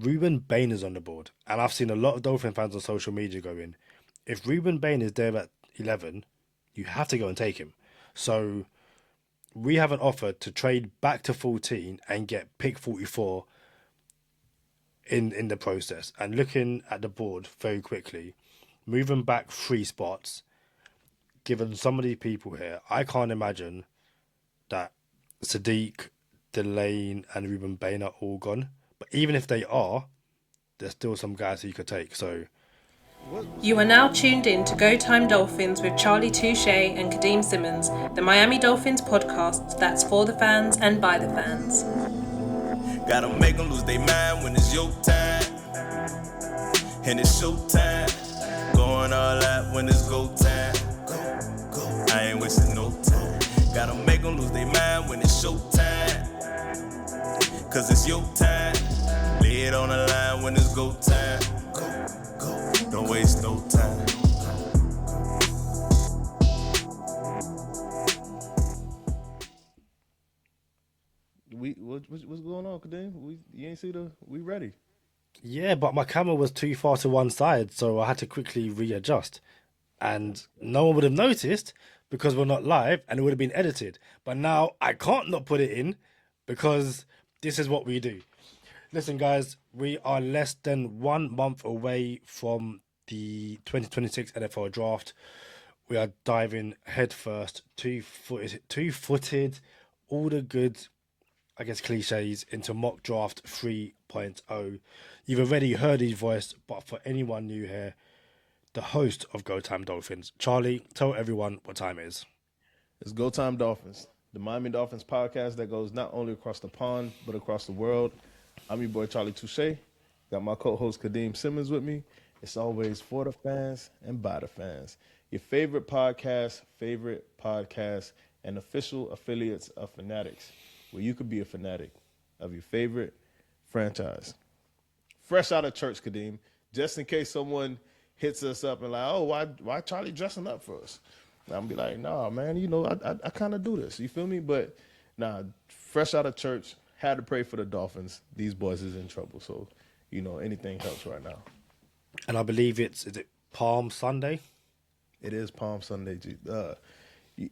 Ruben Bain is on the board, and I've seen a lot of Dolphin fans on social media going, if Ruben Bain is there at 11, you have to go and take him. So we have an offer to trade back to 14 and get pick 44 in the process. And looking at the board very quickly, moving back 3 spots, given some of these people here, I can't imagine that Sadiq, Delane, and Ruben Bain are all gone. But even if they are, there's still some guys who you could take. So You are now tuned in to Go Time Dolphins with Charlie Touche and Kadeem Simmons, the Miami Dolphins podcast that's for the fans and by the fans. Gotta make them lose their mind when it's your time. And it's show time. Going all out when it's go time. I ain't wasting no time. Gotta make them lose their mind when it's show time. Cause it's your time. Lay it on the line when it's go time. Don't waste no time. What's going on, Kadeem? You ain't see we ready. yeah, but my camera was too far to one side, so I had to quickly readjust. And no one would have noticed because we're not live and it would have been edited. But now I can't not put it in because this is what we do. Listen, guys, we are less than 1 month away from the 2026 NFL draft. We are diving headfirst, two-footed, all the good, I guess, cliches into mock draft 3.0. You've already heard his voice, but for anyone new here, the host of Go Time Dolphins, Charlie, tell everyone what time it is. It's Go Time Dolphins, the Miami Dolphins podcast that goes not only across the pond but across the world. I'm your boy Charlie Touche. Got my co-host Kadeem Simmons with me. It's always for the fans and by the fans. Your favorite podcast, and official affiliates of Fanatics, where you could be a fanatic of your favorite franchise. Fresh out of church, Kadeem, just in case someone hits us up and like, oh, why Charlie dressing up for us? And I'm be like, nah, man, I kind of do this. You feel me? But nah, fresh out of church, had to pray for the Dolphins. These boys is in trouble, so anything helps right now. And I believe is it Palm Sunday? It is Palm Sunday. You,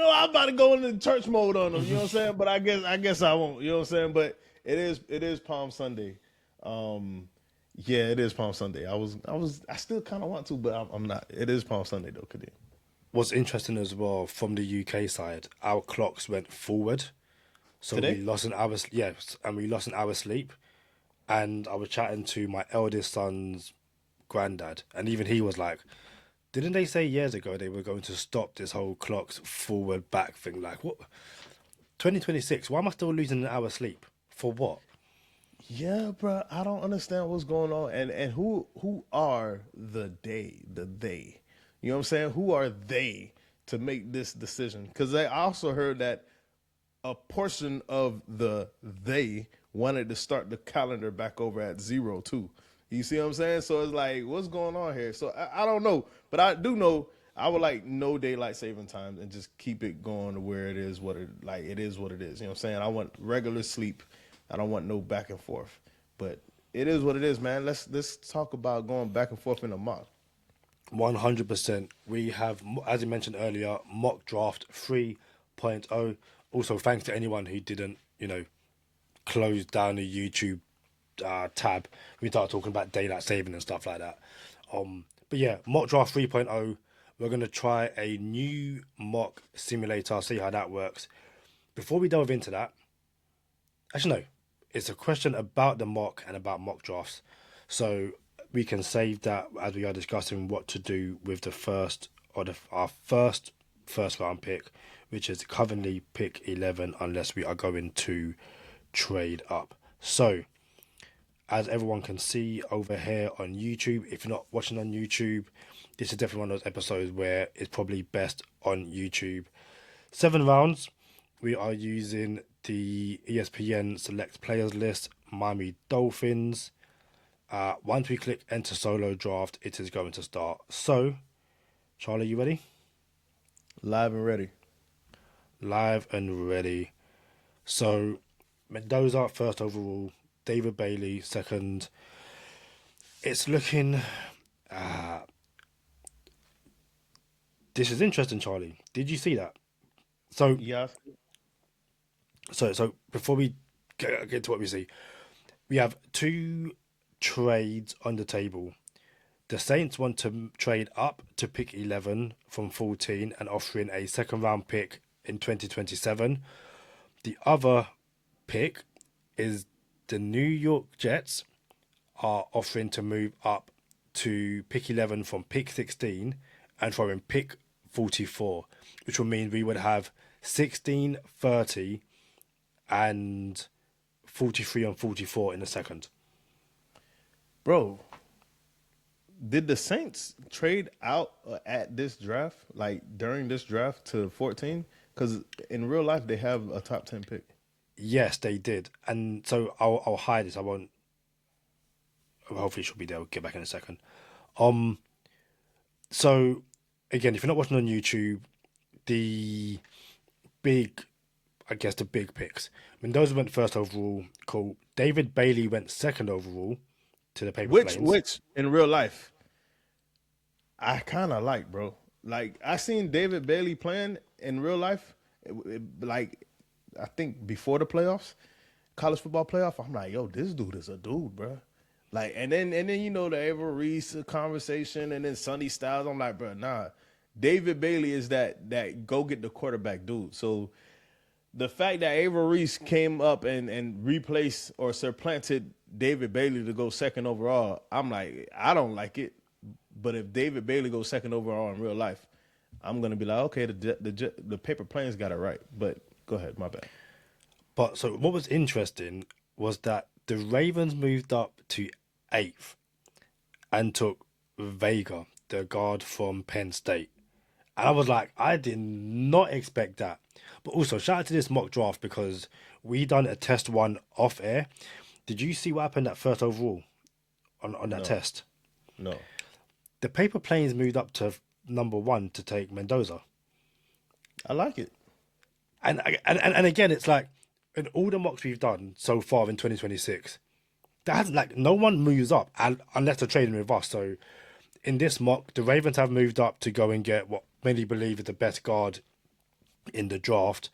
I'm about to go into church mode on them. You know what I'm saying? But I guess I won't. You know what I'm saying? But it is Palm Sunday. Yeah, it is Palm Sunday. I still kind of want to, but I'm not. It is Palm Sunday though, Kadeem. What's interesting as well from the UK side, our clocks went forward, so Today? we lost an hour. Yes, and we lost an hour sleep. And I was chatting to my eldest son's granddad, and even he was like, "Didn't they say years ago they were going to stop this whole clocks forward back thing? Like what? 2026? Why am I still losing an hour sleep for what?" Yeah, bro. I don't understand what's going on, and who are the they? You know what I'm saying? Who are they to make this decision? Because I also heard that a portion of the they wanted to start the calendar back over at 0 too. You see what I'm saying? So it's like, what's going on here? So I don't know, but I do know I would like no daylight saving time and just keep it going to where it is it is what it is. You know what I'm saying? I want regular sleep. I don't want no back and forth. But it is what it is, man. Let's talk about going back and forth in a mock. 100%. We have, as you mentioned earlier, mock draft 3.0. Also, thanks to anyone who didn't, close down the YouTube tab. We started talking about daylight saving and stuff like that. But yeah, mock draft 3.0. We're going to try a new mock simulator, see how that works. Before we delve into that, actually, no, it's a question about the mock and about mock drafts. So we can save that as we are discussing what to do with the first or our first round pick, which is currently pick 11, unless we are going to trade up. So, as everyone can see over here on YouTube, if you're not watching on YouTube, this is definitely one of those episodes where it's probably best on YouTube. 7 rounds. We are using the ESPN Select Players list, Miami Dolphins. Once we click Enter Solo Draft, it is going to start. So, Charlie, you ready? Live and ready. Live and ready. So, Mendoza, first overall, David Bailey second. It's looking. This is interesting, Charlie. Did you see that? So, Yeah. so before we get to what we see, we have two trades on the table. The Saints want to trade up to pick 11 from 14 and offering a second round pick in 2027. The other pick is the New York Jets are offering to move up to pick 11 from pick 16 and throwing pick 44, which will mean we would have 16, 30, and 43 and 44 in the second. Bro, did the Saints trade out at this draft, like during this draft to 14? Because in real life, they have a top 10 pick. Yes, they did. And so I'll hide this. I won't. Hopefully, she'll be there. We'll get back in a second. So, again, if you're not watching on YouTube, the big picks. Mendoza went first overall. Cool. David Bailey went second overall to the Paper Planes. Which in real life, I kind of like, bro. Like, I seen David Bailey playing in real life, like, I think before the playoffs, college football playoff, I'm like, yo, this dude is a dude, bro. Like, and then you know the Avery Reese conversation, and then Sonny Styles. I'm like, bro, nah. David Bailey is that go get the quarterback dude. So the fact that Avery Reese came up and replaced or supplanted David Bailey to go second overall, I'm like, I don't like it. But if David Bailey goes second overall in real life, I'm gonna be like, okay, the Paper Planes got it right. But go ahead, my bad. But so what was interesting was that the Ravens moved up to 8th and took Vega, the guard from Penn State. And I was like, I did not expect that. But also, shout out to this mock draft because we done a test one off air. Did you see what happened at first overall on that test? No. The Paper Planes moved up to number 1 to take Mendoza. I like it. And again, it's like, in all the mocks we've done so far in 2026, that hasn't, like, no one moves up unless they're trading with us. So in this mock, the Ravens have moved up to go and get what many believe is the best guard in the draft.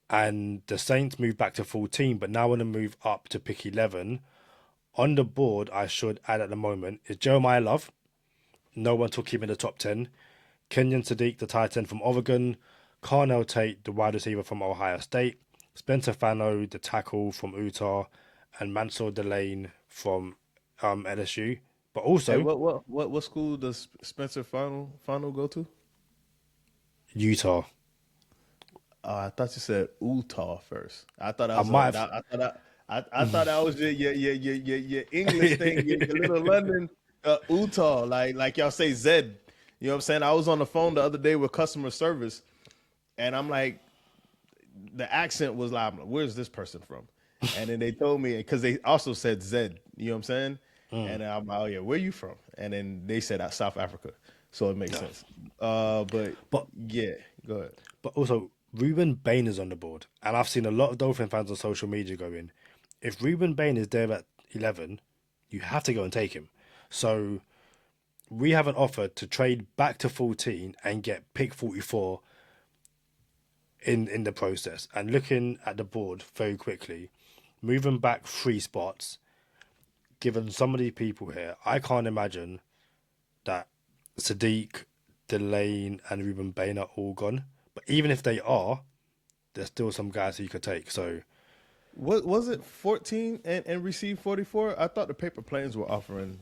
And the Saints moved back to 14, but now want to move up to pick 11. On the board, I should add at the moment, is Jeremiah Love. No one took him in the top 10. Kenyon Sadiq, the tight end from Oregon. Carnell Tate, the wide receiver from Ohio State. Spencer Fano, the tackle from Utah. And Mansour Delane from LSU. But also... Hey, what school does Spencer Fano go to? Utah. I thought you said Utah first. I thought I might I thought that was your English thing, your little London Utah, like y'all say Zed. You know what I'm saying? I was on the phone the other day with customer service, and I'm like, the accent was like, where's this person from? And then they told me, because they also said Zed. You know what I'm saying? And I'm like, oh yeah, where you from? And then they said South Africa, so it makes sense. But yeah, go ahead. But also, Ruben Bain is on the board. And I've seen a lot of Dolphin fans on social media going, if Ruben Bain is there at 11, you have to go and take him. So we have an offer to trade back to 14 and get pick 44 in the process. And looking at the board very quickly, moving back 3 spots, given some of these people here, I can't imagine that Sadiq, Delane, and Ruben Bain are all gone. But even if they are, there's still some guys who you could take. So, what was it? 14 and receive 44? I thought the Paper Planes were offering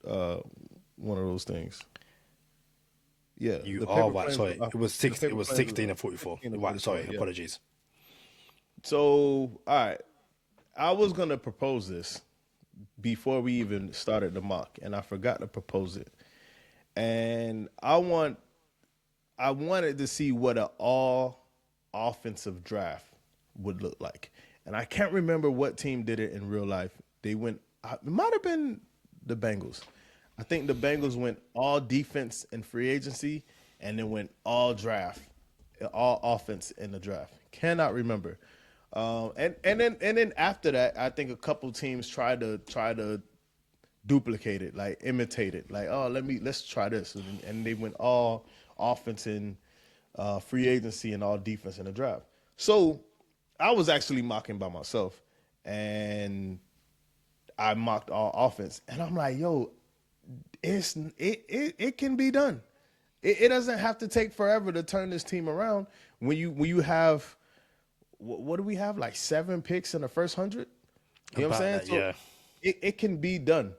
one of those things. Yeah, you are right. Sorry, it was 6. It was 16 and 44. Right. Sorry, yeah. Apologies. So, all right, I was gonna propose this before we even started the mock, and I forgot to propose it. And I wanted to see what an all offensive draft would look like. And I can't remember what team did it in real life. They went, it might have been the Bengals. I think the Bengals went all defense and free agency and then went all draft, all offense in the draft. Cannot remember. And then after that, I think a couple teams try to duplicate it, like imitate it, like, oh, let's try this, and they went all offense in free agency and all defense in the draft. So I was actually mocking by myself, and I mocked all offense, and I'm like, yo, it can be done. It doesn't have to take forever to turn this team around. When you have what do we have, like 7 picks in the first 100? You know what I'm saying? About that, yeah. It can be done.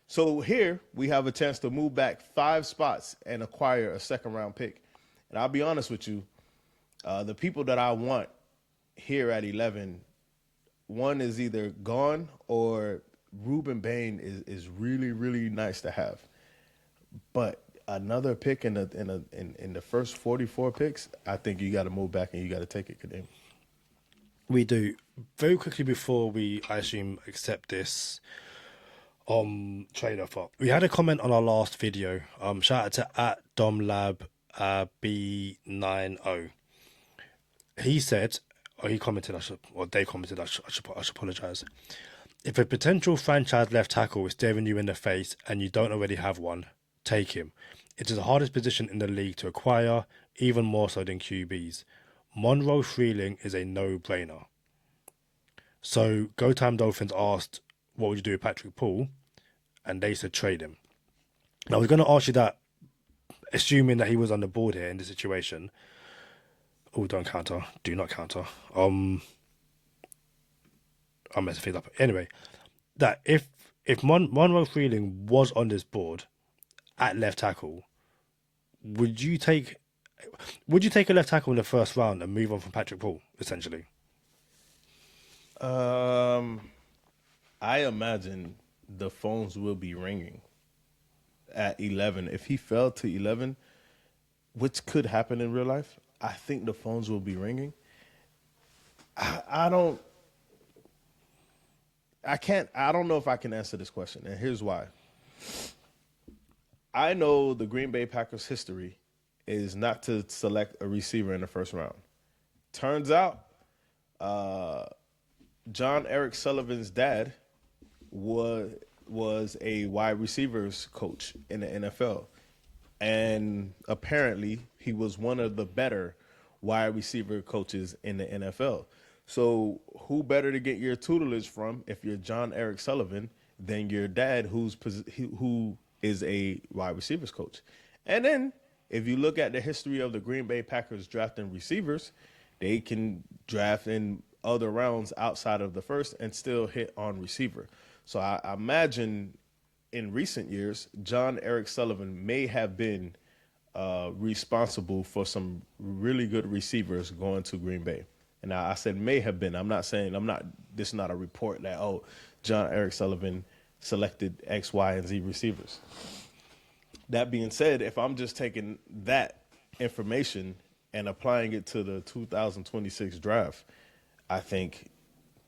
So here we have a chance to move back 5 spots and acquire a second round pick. And I'll be honest with you, the people that I want here at 11, one is either gone or Ruben Bain is really, really nice to have. But another pick in the first 44 picks, I think you got to move back and you got to take it, Kadeem. We do. Very quickly before we, I assume, accept this trade offer, we had a comment on our last video. Shout out to @DomLab B90. He said, or he commented, they commented, I should apologize. If a potential franchise left tackle is staring you in the face and you don't already have one, take him. It is the hardest position in the league to acquire, even more so than QBs. Monroe Freeling is a no-brainer. So, Go Time Dolphins asked, what would you do with Patrick Paul? And they said trade him. Now, I was going to ask you that, assuming that he was on the board here in this situation. Oh, don't counter. Do not counter. I'm messing things up. Anyway, that if Monroe Freeling was on this board at left tackle, would you take a left tackle in the first round and move on from Patrick Paul, essentially? I imagine the phones will be ringing at 11. If he fell to 11, which could happen in real life, I think the phones will be ringing. I don't know if I can answer this question, and here's why. I know the Green Bay Packers history is not to select a receiver in the first round. Turns out, John Eric Sullivan's dad was a wide receivers coach in the NFL. And apparently he was one of the better wide receiver coaches in the NFL. So who better to get your tutelage from if you're John Eric Sullivan than your dad who is a wide receivers coach? And then if you look at the history of the Green Bay Packers drafting receivers, they can draft in other rounds outside of the first and still hit on receiver. So I imagine in recent years, John Eric Sullivan may have been responsible for some really good receivers going to Green Bay. And I said may have been. This is not a report that, John Eric Sullivan selected X, Y, and Z receivers. That being said, if I'm just taking that information and applying it to the 2026 draft, I think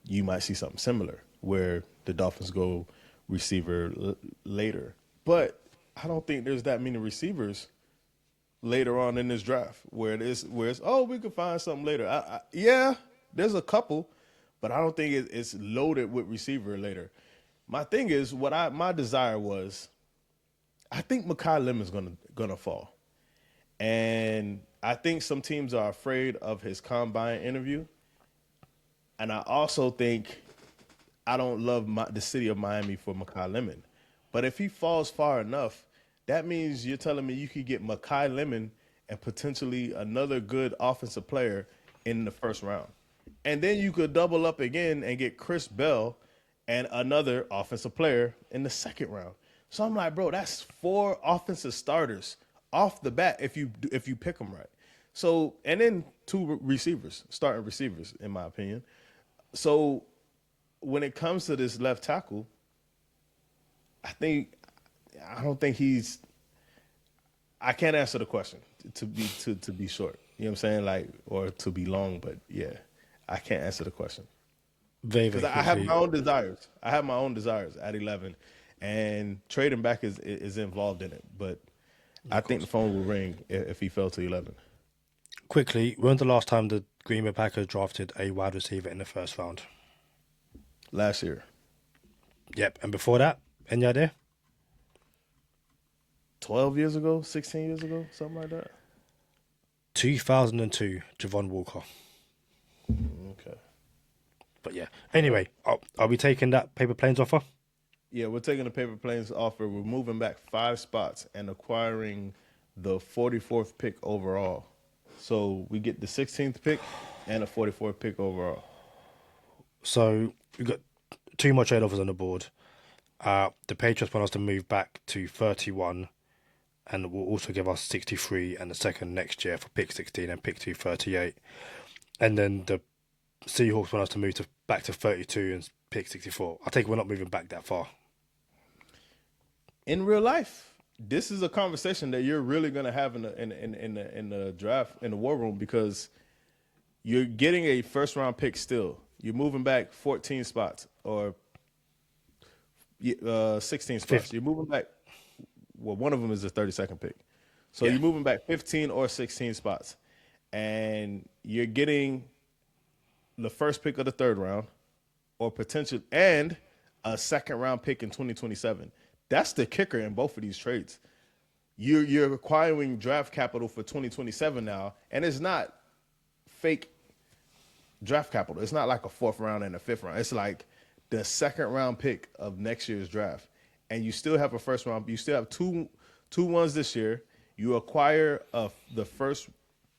you might see something similar where the Dolphins go receiver later. But I don't think there's that many receivers later on in this draft where it's we could find something later. Yeah, there's a couple, but I don't think it's loaded with receiver later. My thing is, my desire was, I think Mekhi Lemon's gonna fall, and I think some teams are afraid of his combine interview, and I also think I don't love the city of Miami for Mekhi Lemon, but if he falls far enough, that means you're telling me you could get Mekhi Lemon and potentially another good offensive player in the first round, and then you could double up again and get Chris Bell and another offensive player in the second round. So I'm like, bro, that's 4 offensive starters off the bat if you pick them right. So, and then 2 receivers, starting receivers, in my opinion. So when it comes to this left tackle, I don't think I can't answer the question to be short. You know what I'm saying? Like, or to be long, but yeah, I can't answer the question. Because I have my own desires. I have my own desires at 11, and trading back is involved in it. But I think the phone will ring if he fell to 11. Quickly, when's the last time the Green Bay Packers drafted a wide receiver in the first round? Last year. Yep. And before that, any idea? 12 years ago, 16 years ago, something like that. 2002, Javon Walker. Okay. But yeah. Anyway, are we taking that Paper Planes offer? Yeah, we're taking the Paper Planes offer. We're moving back 5 spots and acquiring the 44th pick overall. So we get the 16th pick and a 44th pick overall. So we've got 2 more trade offers on the board. The Patriots want us to move back to 31 and will also give us 63 and the second next year for pick 16 and pick 238. And then the Seahawks want us to move back to 32 and pick 64. I think we're not moving back that far. In real life, this is a conversation that you're really going to have in the draft, in the war room, because you're getting a first round pick still. You're moving back 14 spots or 16 spots. You're moving back. Well, one of them is the 32nd pick. So you're moving back 15 or 16 spots. And you're getting the first pick of the third round or potential and a second round pick in 2027. That's the kicker in both of these trades. You're acquiring draft capital for 2027 now, and it's not fake draft capital. It's not like a 4th round and a 5th round. It's like the second round pick of next year's draft. And you still have a first round. You still have two ones this year. You acquire the first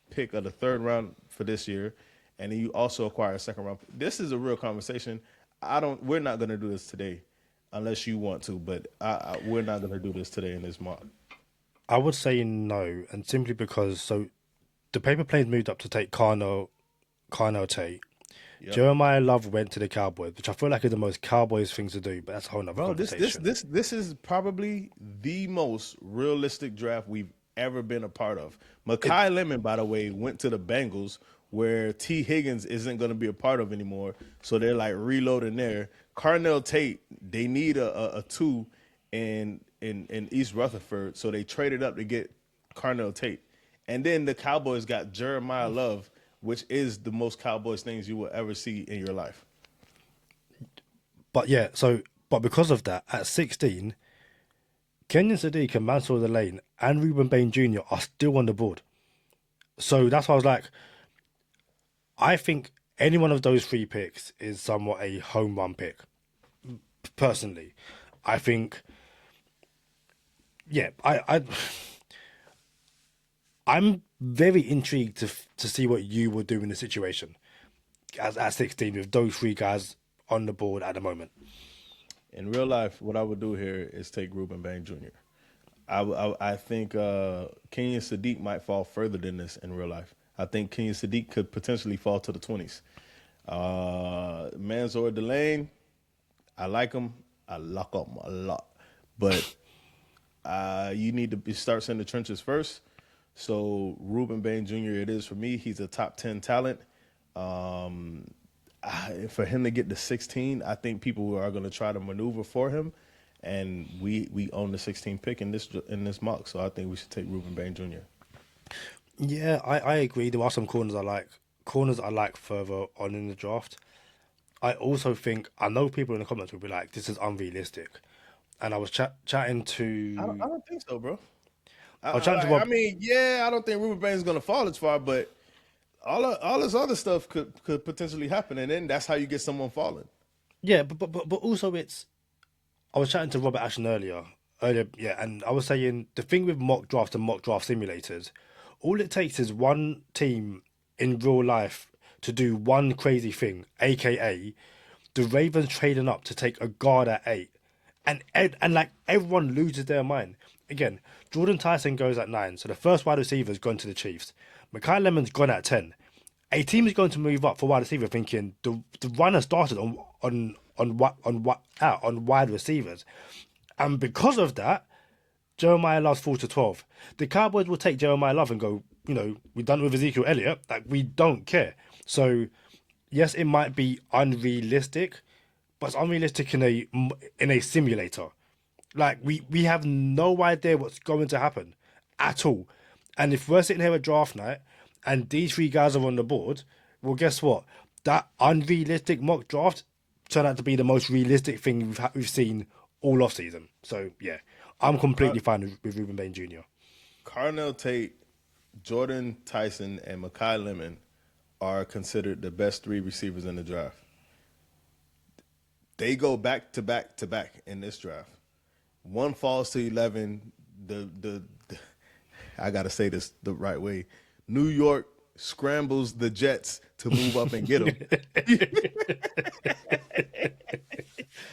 pick of the third round for this year, and then you also acquire a second round. This is a real conversation. We're not going to do this today unless you want to, but we're not going to do this today in this mock. I would say no, and simply because the Paper Planes moved up to take Carnell Tate. Yep. Jeremiah Love went to the Cowboys, which I feel like is the most Cowboys thing to do, but that's a whole nother conversation. This is probably the most realistic draft we've ever been a part of. Mekhi Lemon, by the way, went to the Bengals, where T. Higgins isn't going to be a part of anymore, so they're like reloading there. Carnell Tate, they need a 2 in East Rutherford, so they traded up to get Carnell Tate. And then the Cowboys got Jeremiah Love, which is the most Cowboys things you will ever see in your life. But because of that, at 16, Kenyon Sadiq and Mansour Lane and Ruben Bain Jr. are still on the board. So that's why I was like, I think any one of those 3 picks is somewhat a home run pick. Personally, I think, I'm very intrigued to see what you will do in the situation at 16 with those 3 guys on the board at the moment. In real life, what I would do here is take Ruben Bain Jr. I think Kenyon Sadiq might fall further than this in real life. I think Kenyon Sadiq could potentially fall to the 20s. Mansour Delane, I like him. I lock him a lot. But you need to start in the trenches first. So Ruben Bain Jr. it is for me. He's a top 10 talent. For him to get to 16, I think people are going to try to maneuver for him. And we own the 16th pick in this mock. So I think we should take Ruben Bain Jr. Yeah, I agree. There are some corners I like. Corners I like further on in the draft. I also think, I know people in the comments will be like, this is unrealistic. And I was chatting to... I don't think so, bro. I don't think Ruben Bain is going to fall as far, but all this other stuff could potentially happen, and then that's how you get someone falling. Yeah, but also it's... I was chatting to Robert Ashton earlier, and I was saying the thing with mock drafts and mock draft simulators, all it takes is one team in real life to do one crazy thing, aka the Ravens trading up to take a guard at 8, and like everyone loses their mind. Again, Jordan Tyson goes at 9, so the first wide receiver's gone to the Chiefs. Mekhi Lemon's gone at 10. A team is going to move up for wide receiver, thinking the run has started on wide receivers, and because of that, Jeremiah Love falls to 12. The Cowboys will take Jeremiah Love and go, we've done it with Ezekiel Elliott. Like, we don't care. So, yes, it might be unrealistic, but it's unrealistic in a simulator. Like, we have no idea what's going to happen at all. And if we're sitting here at draft night and these three guys are on the board, well, guess what? That unrealistic mock draft turned out to be the most realistic thing we've seen all off season. So yeah, I'm completely fine with Ruben Bain Jr. Carnell Tate, Jordan Tyson, and Mekhi Lemon are considered the best 3 receivers in the draft. They go back to back to back in this draft. One falls to 11. The I gotta say this the right way. New York scrambles the Jets to move up and get them.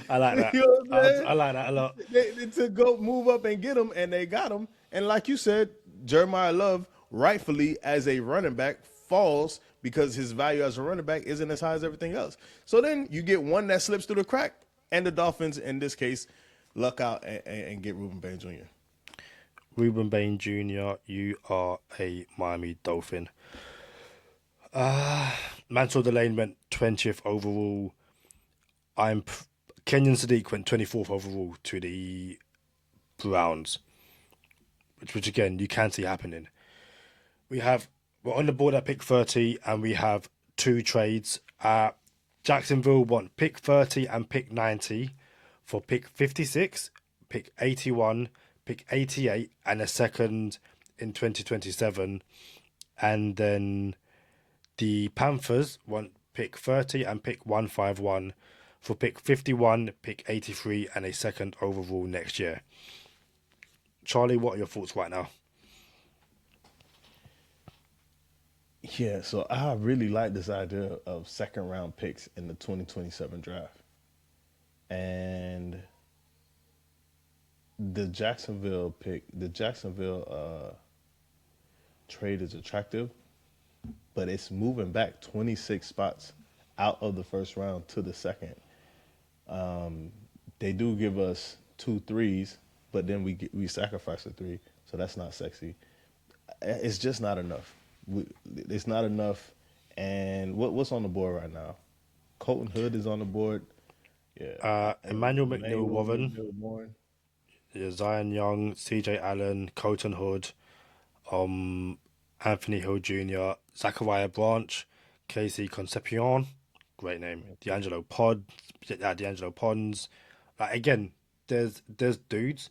I like that. You know what I'm saying? I like that a lot. They to go move up and get them, and they got them. And like you said, Jeremiah Love, rightfully as a running back, falls because his value as a running back isn't as high as everything else. So then you get one that slips through the crack, and the Dolphins, in this case, luck out and get Ruben Bain Jr. Ruben Bain Jr., you are a Miami Dolphin. Mansour Delane went 20th overall. Kenyon Sadiq went 24th overall to the Browns, which again, you can see happening. We're on the board at pick 30, and we have 2 trades. Jacksonville want pick 30 and pick 90 for pick 56, pick 81, pick 88, and a second in 2027. And then the Panthers want pick 30 and pick 151 for pick 51, pick 83, and a second overall next year. Charlie, what are your thoughts right now? Yeah, so I really like this idea of second round picks in the 2027 draft. And the Jacksonville trade is attractive, but it's moving back 26 spots out of the first round to the second. They do give us 2 threes, but then we sacrifice a 3, so that's not sexy. It's just not enough. It's not enough. And what's on the board right now? Colton Hood is on the board. Yeah. Emmanuel McNeil-Warren, Zion Young, CJ Allen, Colton Hood, Anthony Hill Jr., Zachariah Branch, Casey Concepcion, great name, D'Angelo Pons. Like, again, there's dudes,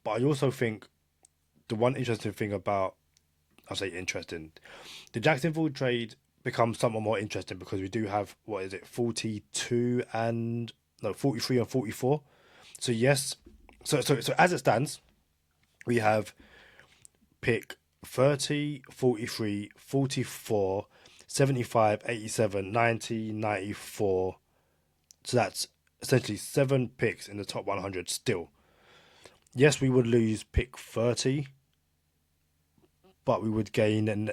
but I also think the one interesting thing about, I'll say interesting, the Jacksonville trade becomes somewhat more interesting because we do have, 43 and 44. So yes, so as it stands, we have pick 30, 43, 44, 75, 87, 90, 94. So that's essentially 7 picks in the top 100 still. Yes, we would lose pick 30, but we would gain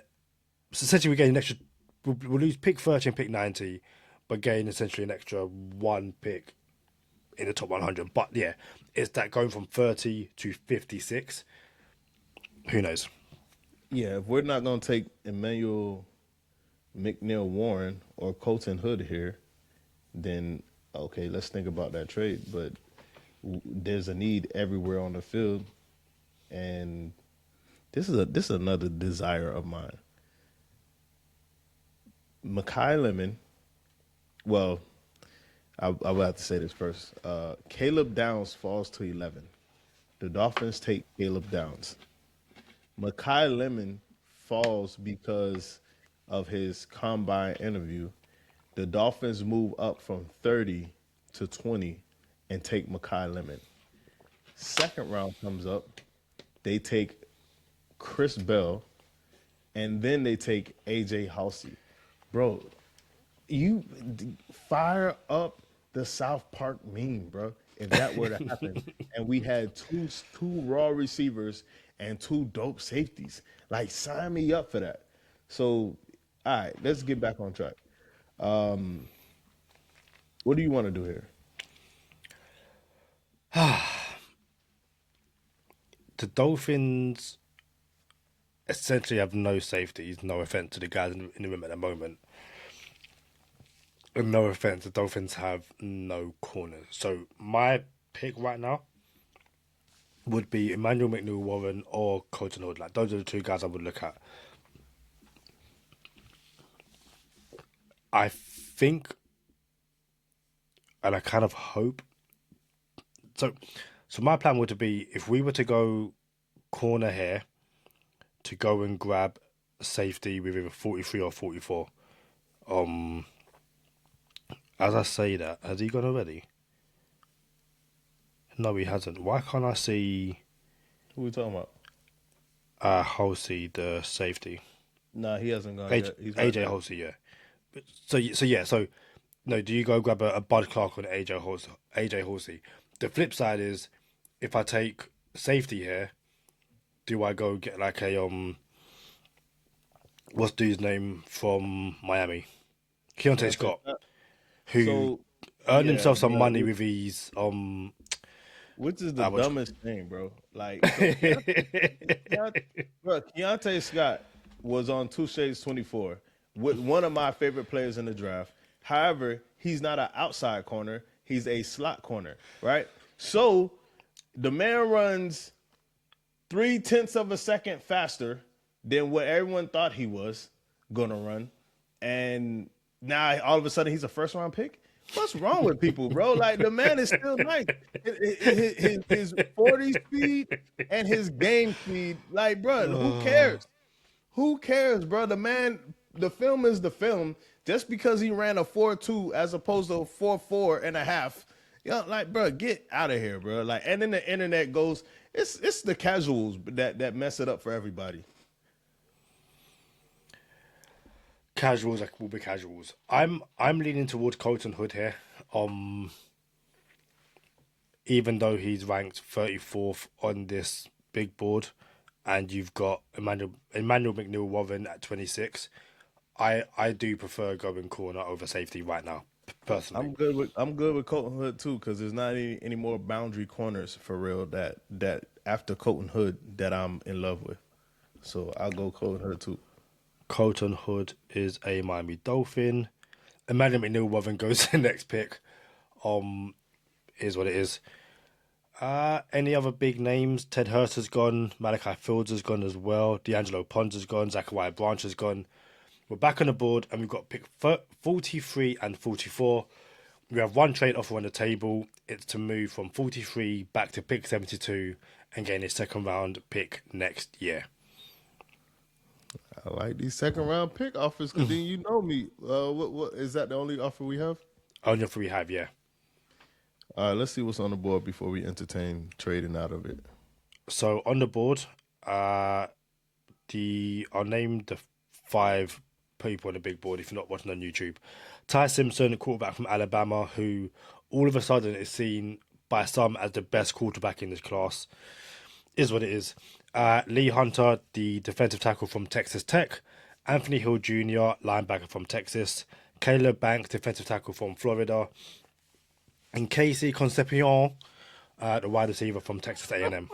essentially we gain an extra. We'll lose pick 30 and pick 90, but gain essentially an extra 1 pick in the top 100. But yeah, it's that going from 30 to 56. Who knows? Yeah, if we're not going to take Emmanuel McNeil-Warren or Colton Hood here, then okay, let's think about that trade. But there's a need everywhere on the field, and this is another desire of mine. Mekhi Lemon, well, I will have to say this first. Caleb Downs falls to 11. The Dolphins take Caleb Downs. Mekhi Lemon falls because of his combine interview. The Dolphins move up from 30 to 20 and take Mekhi Lemon. Second round comes up. They take Chris Bell, and then they take A.J. Halsey. Bro, you fire up the South Park meme, bro, if that were to happen. And we had two raw receivers and 2 dope safeties. Like, sign me up for that. So, all right, let's get back on track. What do you want to do here? The Dolphins essentially have no safeties. No offense to the guys in the room at the moment. And no offense, the Dolphins have no corners. So my pick right now would be Emmanuel McNeil-Warren or Colton Hood. Like, those are the 2 guys I would look at. I think, and I kind of hope. So, so my plan would be if we were to go corner here, to go and grab safety with either 43 or 44. As I say that, has he gone already? No, he hasn't. Why can't I see Who we talking about? Halsey, the safety? Nah, he hasn't gone AJ, yet. He's AJ Halsey, yeah. So no, do you go grab a Bud Clark on AJ Halsey? AJ Halsey. The flip side is, if I take safety here, do I go get like a what's dude's name from Miami? Keontae Scott, who So earned yeah, himself some bro, money with his which is the what you- dumbest thing, bro. Like, so Keontae Scott was on Touche's 24, with one of my favorite players in the draft. However, he's not an outside corner; he's a slot corner, right? So the man runs 0.3 of a second faster than what everyone thought he was gonna run, and now all of a sudden he's a first round pick. What's wrong with people, bro? Like the man is still nice. His 40 speed and his game speed, like, bro, who cares? Who cares, bro? The film is the film. Just because he ran a 4.2 as opposed to a 4.4 and a half, like, bro, get out of here, bro. Like, and then the internet goes, it's the casuals that mess it up for everybody. casuals like will be casuals. I'm leaning towards Colton Hood here. Even though he's ranked 34th on this big board, and you've got Emmanuel McNeil Warren at 26, I do prefer going corner over safety right now, personally. I'm good with Colton Hood too, because there's not any more boundary corners for real that after Colton Hood that I'm in love with. So I'll go Colton Hood too. Colton Hood is a Miami Dolphin. Emmanuel McNeil Warren goes to the next pick. Is what it is. Any other big names? Ted Hurst has gone. Malachi Fields has gone as well. D'Angelo Pons has gone. Zachariah Branch has gone. We're back on the board, and we've got pick 43 and 44. We have one trade offer on the table. It's to move from 43 back to pick 72 and gain a second round pick next year. I like these second round pick offers because then you know me. What is that the only offer we have? Only if we have, yeah. All right, let's see what's on the board before we entertain trading out of it. So on the board, I'll name the 5 people on the big board if you're not watching on YouTube. Ty Simpson, quarterback from Alabama, who all of a sudden is seen by some as the best quarterback in this class. Is what it is. Lee Hunter, the defensive tackle from Texas Tech. Anthony Hill Jr., linebacker from Texas. Caleb Banks, defensive tackle from Florida. And Casey Concepcion, the wide receiver from Texas A&M.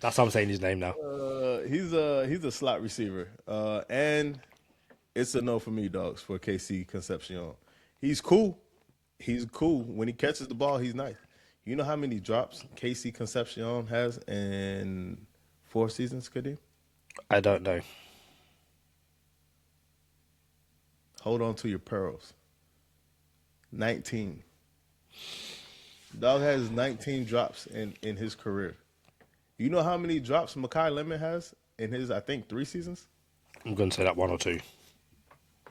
That's how I'm saying his name now. He's a slot receiver, and it's a no for me, dogs. For KC Concepcion, he's cool. He's cool when he catches the ball. He's nice. You know how many drops KC Concepcion has in 4 seasons, Kadeem? I don't know. Hold on to your pearls. 19. Dog has 19 drops in his career. You know how many drops Mekhi Lemon has in his, I think, 3 seasons? I'm going to say that 1 or 2.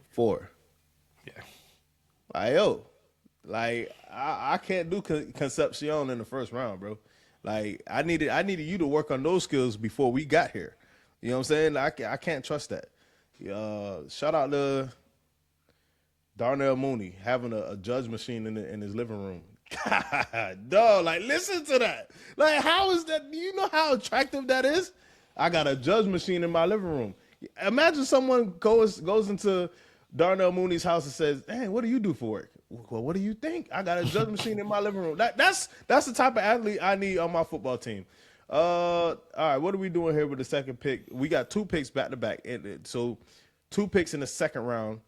4. Yeah. I can't do Concepcion in the first round, bro. Like, I needed you to work on those skills before we got here. You know what I'm saying? I can't trust that. Shout out to Darnell Mooney having a judge machine in his living room. God, dog, like, listen to that. Like, how is that? Do you know how attractive that is? I got a judge machine in my living room. Imagine someone goes into Darnell Mooney's house and says, "Hey, what do you do for work?" Well, what do you think? I got a judge machine in my living room. That's the type of athlete I need on my football team. All right, what are we doing here with the second pick? We got 2 picks back to back. So 2 picks in the second round.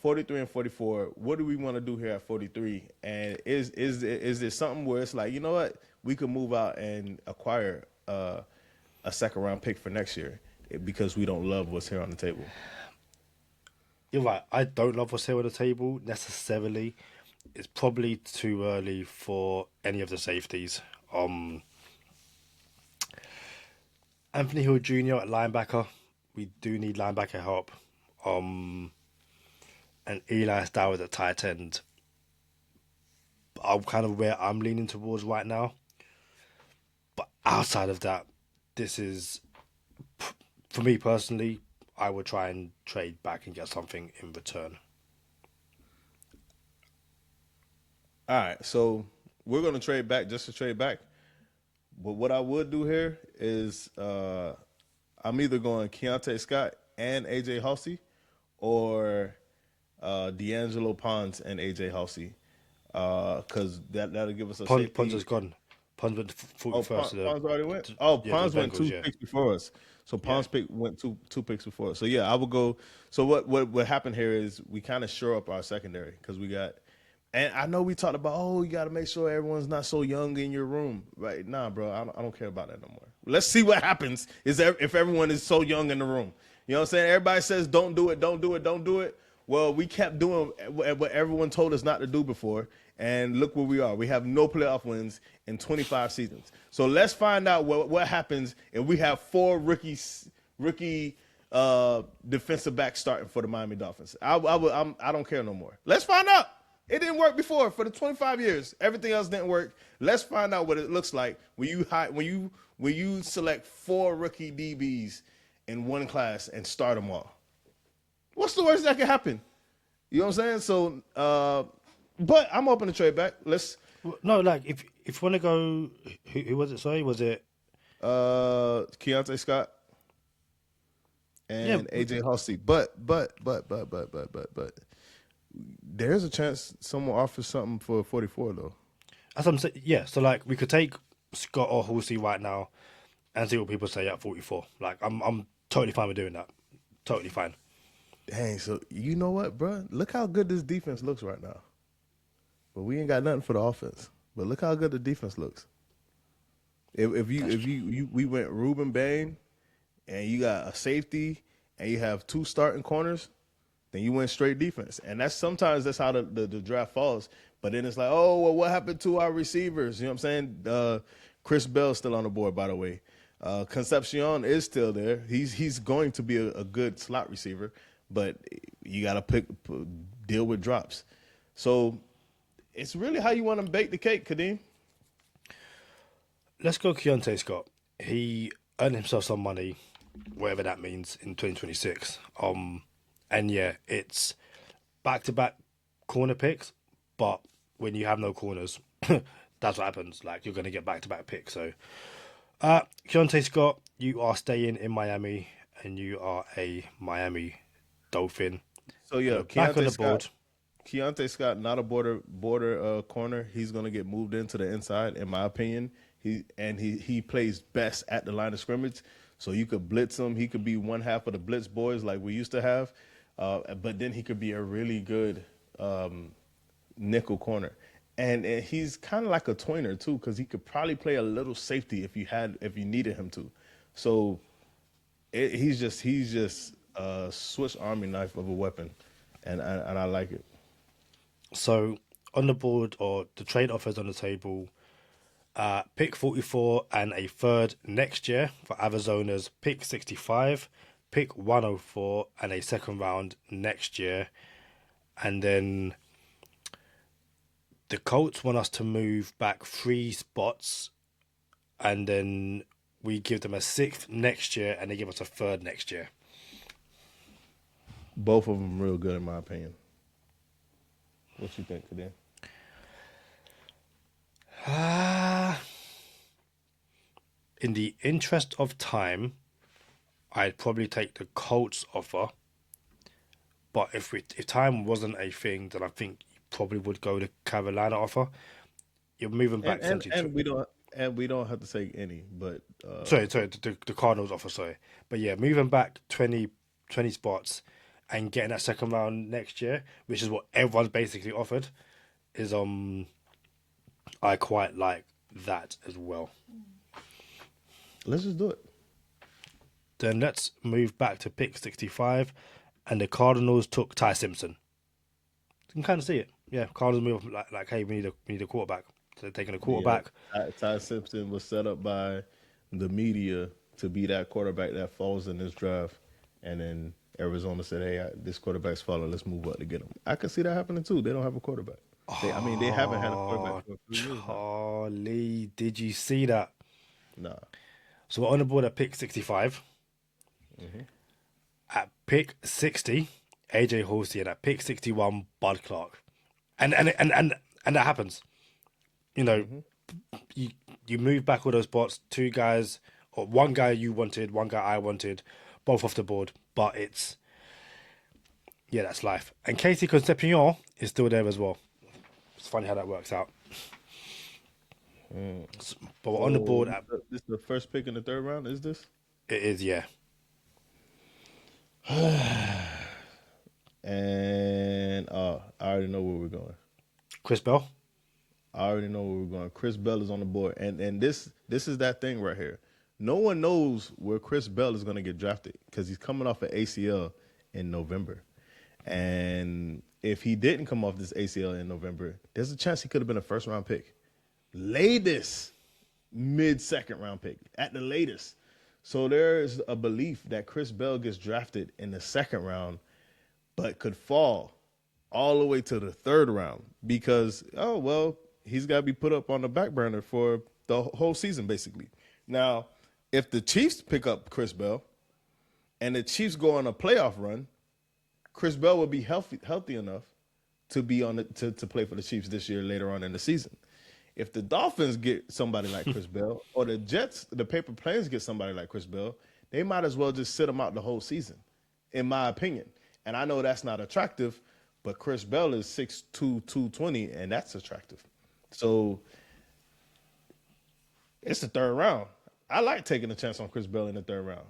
43 and 44. What do we want to do here at 43? And is there something where it's like, you know what, we could move out and acquire a second round pick for next year because we don't love what's here on the table? you're right. I don't love what's here on the table necessarily. It's probably too early for any of the safeties. Anthony Hill Jr. at linebacker. We do need linebacker help. And Eli Stowers at tight end. I'm kind of where I'm leaning towards right now. But outside of that, this is, for me personally, I would try and trade back and get something in return. All right, so we're gonna trade back just to trade back. But what I would do here is I'm either going Keontae Scott and AJ Halsey, or D'Angelo Pons and AJ Halsey, because that'll give us a safety. Pons is gone. Pons went 41st. Pons already went. Oh, Yeah, Pons the went Bengals, two yeah. picks before us. So Pons went two picks before us. So yeah, I would go. So what happened here is we kind of shore up our secondary because we got. And I know we talked about, you got to make sure everyone's not so young in your room, right? Nah, bro, I don't care about that no more. Let's see what happens if everyone is so young in the room. You know what I'm saying? Everybody says, don't do it, don't do it, don't do it. Well, we kept doing what everyone told us not to do before, and look where we are. We have no playoff wins in 25 seasons. So let's find out what happens if we have 4 rookie defensive backs starting for the Miami Dolphins. I don't care no more. Let's find out. It didn't work before for the 25 years. Everything else didn't work. Let's find out what it looks like when you select 4 rookie DBs in one class and start them all. What's the worst that could happen? You know what I'm saying? So, but I'm open to trade back. No, like if you want to go, who was it? Sorry, was it Keontae Scott and AJ Halsey. But there's a chance someone offers something for 44 though. That's what I'm saying. Yeah, so like we could take Scott or Halsey right now and see what people say at 44. Like I'm totally fine with doing that. Totally fine. Dang, so you know what, bro? Look how good this defense looks right now. But we ain't got nothing for the offense. But look how good the defense looks. If we went Ruben Bain and you got a safety and you have 2 starting corners, then you went straight defense. And sometimes that's how the draft falls. But then it's like, oh, well, what happened to our receivers? You know what I'm saying? Chris Bell's still on the board, by the way. Concepcion is still there. He's going to be a good slot receiver, but you got to deal with drops. So it's really how you want to bake the cake, Kadeem. Let's go Keontae Scott. He earned himself some money, whatever that means, in 2026. And yeah, it's back-to-back corner picks, but when you have no corners, that's what happens. Like, you're going to get back-to-back picks. So, Keontae Scott, you are staying in Miami, and you are a Miami Dolphin. So, yeah, back on the board. Keontae Scott, not a border corner. He's going to get moved into the inside, in my opinion. He plays best at the line of scrimmage, so you could blitz him. He could be one half of the blitz boys like we used to have. But then he could be a really good nickel corner. And he's kind of like a tweener, too, because he could probably play a little safety if you needed him to. So he's just a Swiss Army knife of a weapon, and I like it. So on the board, or the trade offers on the table, pick 44 and a third next year for Arizona's pick 65. Pick 104 and a second round next year. And then the Colts want us to move back 3 spots, and then we give them a 6th next year, and they give us a 3rd next year. Both of them real good in my opinion. What you think, Kadeem? In the interest of time, I'd probably take the Colts offer. But if time wasn't a thing, then I think you probably would go the Carolina offer. You're moving back and we don't have to take any, but sorry, the Cardinals offer, sorry. But yeah, moving back 20 spots and getting that second round next year, which is what everyone's basically offered, is I quite like that as well. Let's just do it. Then let's move back to pick 65 and the Cardinals took Ty Simpson. You can kind of see it. Yeah, Cardinals move like hey, we need a quarterback. So they're taking a quarterback. Ty Simpson was set up by the media to be that quarterback that falls in this draft, and then Arizona said, "Hey, this quarterback's falling. Let's move up to get him." I can see that happening too. They don't have a quarterback. They haven't had a quarterback for 3 years now. Charlie, did you see that? Nah. So we're on the board at pick 65. At pick 60, AJ Horsey, and at pick 61, Bud Clark. And that happens. You know, you move back all those spots, two guys, or one guy you wanted, one guy I wanted, both off the board. But that's life. And Casey Concepcion is still there as well. It's funny how that works out. But we're on the board at... This is the first pick in the third round, is this? It is, yeah. And I already know where we're going. Chris Bell? I already know where we're going. Chris Bell is on the board. And this is that thing right here. No one knows where Chris Bell is going to get drafted because he's coming off an ACL in November. And if he didn't come off this ACL in November, there's a chance he could have been a first-round pick. Latest mid-second round pick at the latest. So there's a belief that Chris Bell gets drafted in the second round, but could fall all the way to the third round because, he's got to be put up on the back burner for the whole season, basically. Now, if the Chiefs pick up Chris Bell and the Chiefs go on a playoff run, Chris Bell will be healthy enough to be on to play for the Chiefs this year later on in the season. If the Dolphins get somebody like Chris Bell, or the Jets, the Paper Planes get somebody like Chris Bell, they might as well just sit him out the whole season, in my opinion. And I know that's not attractive, but Chris Bell is 6'2", 220, and that's attractive. So it's the third round. I like taking a chance on Chris Bell in the third round.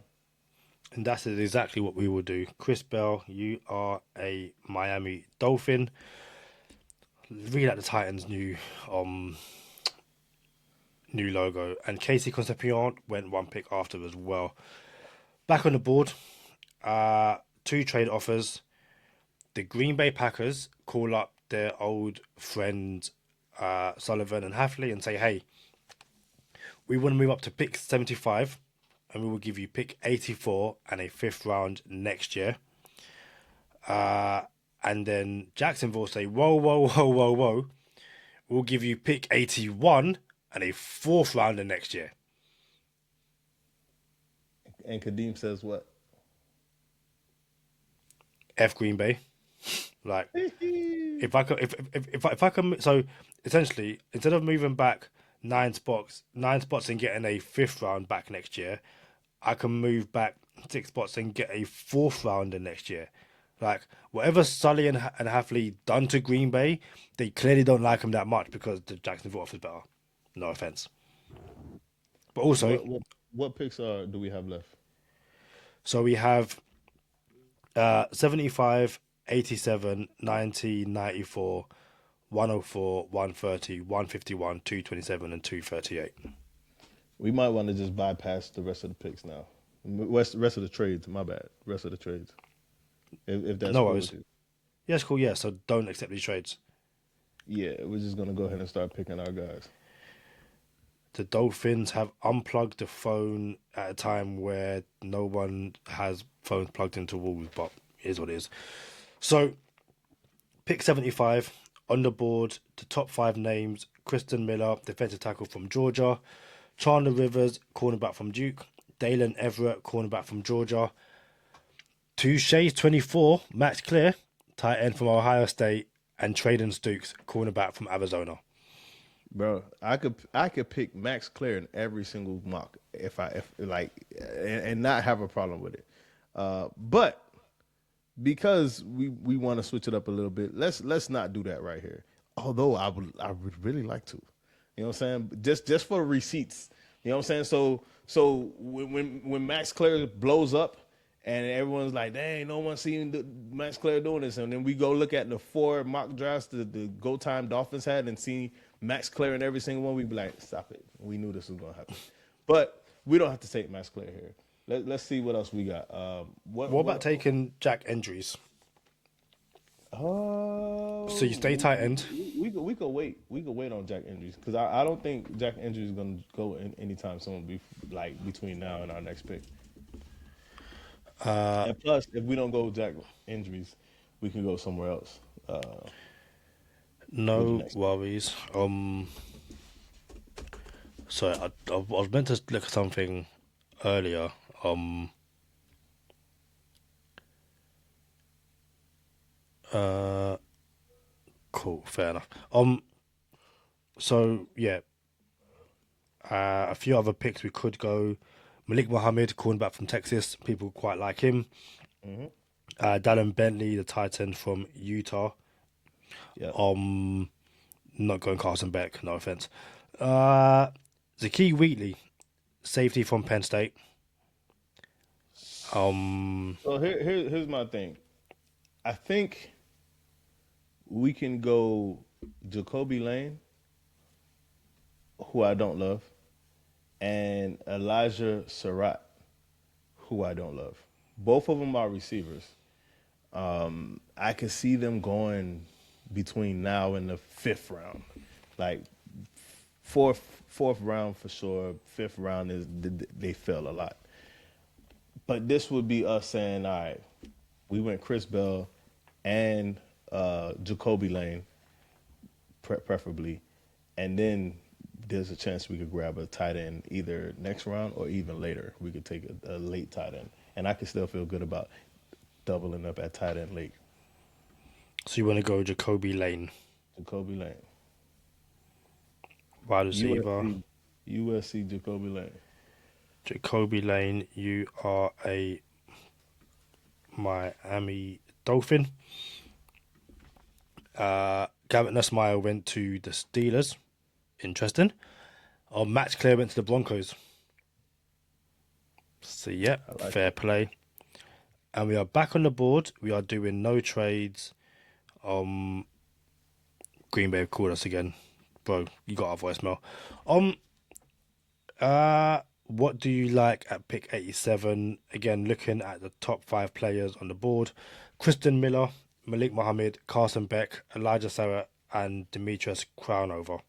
And that's exactly what we will do. Chris Bell, you are a Miami Dolphin. Read out the Titans' new logo. And Casey Concepcion went one pick after as well. Back on the board, 2 trade offers. The Green Bay Packers call up their old friend Sullivan and Hafley and say, hey, we want to move up to pick 75 and we will give you pick 84 and a 5th round next year. And then Jacksonville say, whoa. We'll give you pick 81 and a 4th rounder next year. And Kadeem says what? F Green Bay. Like, if I can, so essentially, instead of moving back 9 spots and getting a 5th round back next year, I can move back 6 spots and get a 4th rounder next year. Like, whatever Sully and Hafley done to Green Bay, they clearly don't like him that much because the Jacksonville offers better. No offense. But also, what picks do we have left? So we have 75, 87, 90, 94, 104, 130, 151, 227, and 238. We might want to just bypass the rest of the picks now. Rest of the trades, my bad. Rest of the trades. If that's no cool worries. with you. Yes, cool, yeah. So don't accept these trades. Yeah, we're just going to go ahead and start picking our guys. The Dolphins have unplugged the phone at a time where no one has phones plugged into walls, but it is what it is. So, pick 75, on the board, the top 5 names: Kristen Miller, defensive tackle from Georgia; Chandler Rivers, cornerback from Duke; Dalen Everett, cornerback from Georgia; Touche 24, Max Clear, tight end from Ohio State; and Traden Stukes, cornerback from Arizona. Bro, I could pick Max Clear in every single mock if and not have a problem with it. But because we want to switch it up a little bit, let's not do that right here. Although I would really like to. You know what I'm saying? Just for receipts. You know what I'm saying? So when Max Clear blows up and everyone's like, dang, no one's seen Max Clear doing this, and then we go look at the 4 mock drafts the Go Time Dolphins had and see Max Clear in every single one, we'd be like, stop it. We knew this was going to happen. But we don't have to take Max Clear here. Let's see what else we got. What about taking Jack Andrews? So you stay tight end. We could wait. We could wait on Jack Andrews because I don't think Jack Andrews is going to go in anytime soon. Like between now and our next pick. And plus, if we don't go Jack Andrews, we can go somewhere else. No worries. Sorry, I was meant to look at something earlier. Cool, fair enough. So yeah, a few other picks we could go. Malik Mohammed, cornerback from Texas. People quite like him. Dallin Bentley, the tight end from Utah. Yeah. Not going Carson Beck, no offense. Zakee Wheatley, safety from Penn State. So here's my thing. I think we can go Jacoby Lane, who I don't love, and Elijah Surratt, who I don't love. Both of them are receivers. I could see them going between now and the fifth round, like fourth round for sure. Fifth round is they fell a lot, but this would be us saying, all right, we went Chris Bell and Jacoby Lane, preferably, and then there's a chance we could grab a tight end either next round or even later. We could take a late tight end, and I could still feel good about doubling up at tight end late. So you want to go Jacoby Lane? Jacoby Lane. Wide receiver. USC Jacoby Lane. Jacoby Lane, you are a Miami Dolphin. Garrett Nussmeier went to the Steelers. Interesting. Max Clear went to the Broncos. So, yeah, fair play. And we are back on the board. We are doing no trades. Green Bay have called us again. Bro, you got our voicemail. What do you like at pick 87? Again, looking at the top 5 players on the board. Kristen Miller, Malik Mohammed, Carson Beck, Elijah Sarah, and Demetrius Crownover.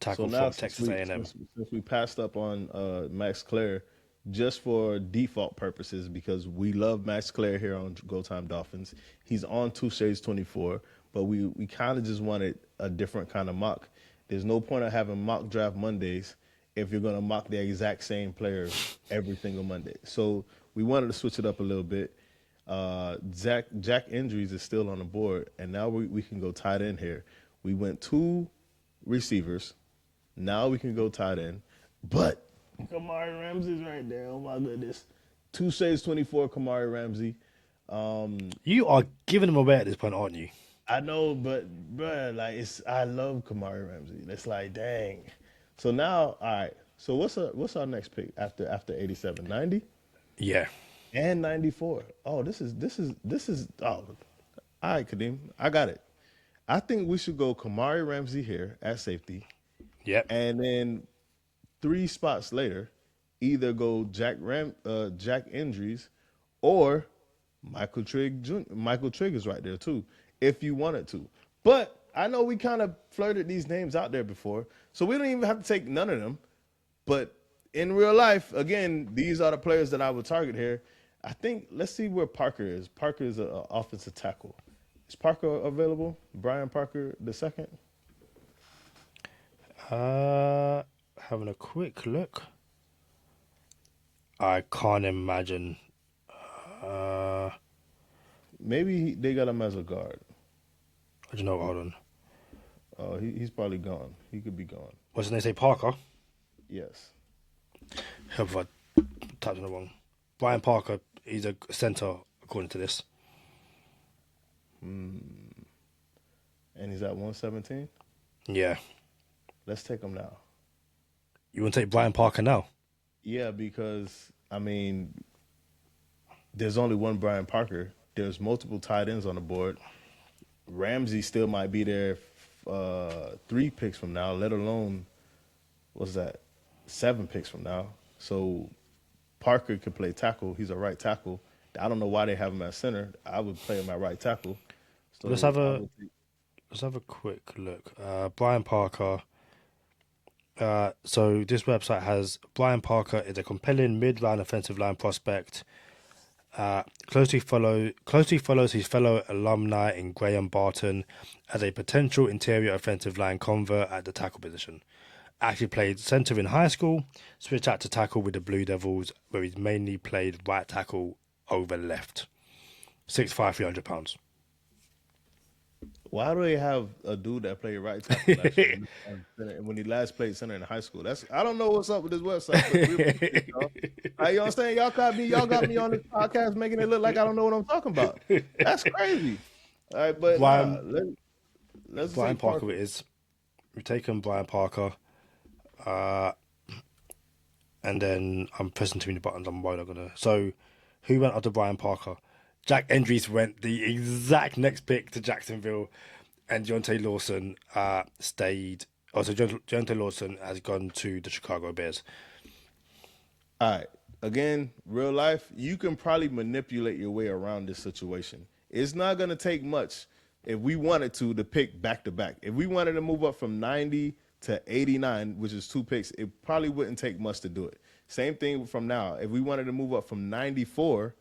Tackle from Texas A&M. Since we passed up on Max Clare, just for default purposes, because we love Max Clare here on Go Time Dolphins. He's on Touche's 24, but we kind of just wanted a different kind of mock. There's no point of having mock draft Mondays if you're going to mock the exact same players every single Monday. So we wanted to switch it up a little bit. Jack Andrews is still on the board, and now we can go tight end here. We went 2 receivers. Now we can go tight end. But Kamari Ramsey's right there. Oh, my goodness. Touche's 24, Kamari Ramsey. You are giving him away at this point, aren't you? I know, but, bruh, like, I love Kamari Ramsey. It's like, dang. So now, all right. So what's our next pick after 87? 90? Yeah. And 94. Oh, this is oh. All right, Kadeem. I got it. I think we should go Kamari Ramsey here at safety. Yep. And then 3 spots later, either go Jack Andrews or Michael Trigg. Michael Trigg is right there too, if you wanted to. But I know we kind of flirted these names out there before, so we don't even have to take none of them. But in real life, again, these are the players that I would target here. I think, let's see where Parker is. Parker is an offensive tackle. Is Parker available? Brian Parker II? Having a quick look. I can't imagine. Maybe they got him as a guard. I don't know. Hold on. Oh, he's probably gone. He could be gone. What's they say? Parker. Yes. Help if I typed in the wrong. Brian Parker. He's a center according to this. And he's at 117. Yeah. Let's take him now. You want to take Brian Parker now? Yeah, because, I mean, there's only one Brian Parker. There's multiple tight ends on the board. Ramsey still might be there 3 picks from now, let alone, what's that, 7 picks from now. So Parker could play tackle. He's a right tackle. I don't know why they have him at center. I would play him at right tackle. So Let's have I a would think, let's have a quick look. Brian Parker. So this website has Brian Parker is a compelling mid-round offensive line prospect. Closely follows his fellow alumni in Graham Barton as a potential interior offensive line convert at the tackle position. Actually played center in high school, switched out to tackle with the Blue Devils, where he's mainly played right tackle over left. 6'5", 300 pounds. why do they have a dude that played right tackle last year when he last played center in high school? I don't know what's up with this website, but we appreciate y'all. You understand? Y'all got me on this podcast making it look like I don't know what I'm talking about. That's crazy. All right, but let's Brian take Parker it is. We've taken Brian Parker. And then I'm pressing too many buttons. I'm worried I'm gonna. So, who went after Brian Parker? Jack Endries went the exact next pick to Jacksonville, and Deontay Lawson stayed. Also, Deontay Lawson has gone to the Chicago Bears. All right. Again, real life, you can probably manipulate your way around this situation. It's not going to take much if we wanted to pick back to back. If we wanted to move up from 90 to 89, which is 2 picks, it probably wouldn't take much to do it. Same thing from now. If we wanted to move up from 94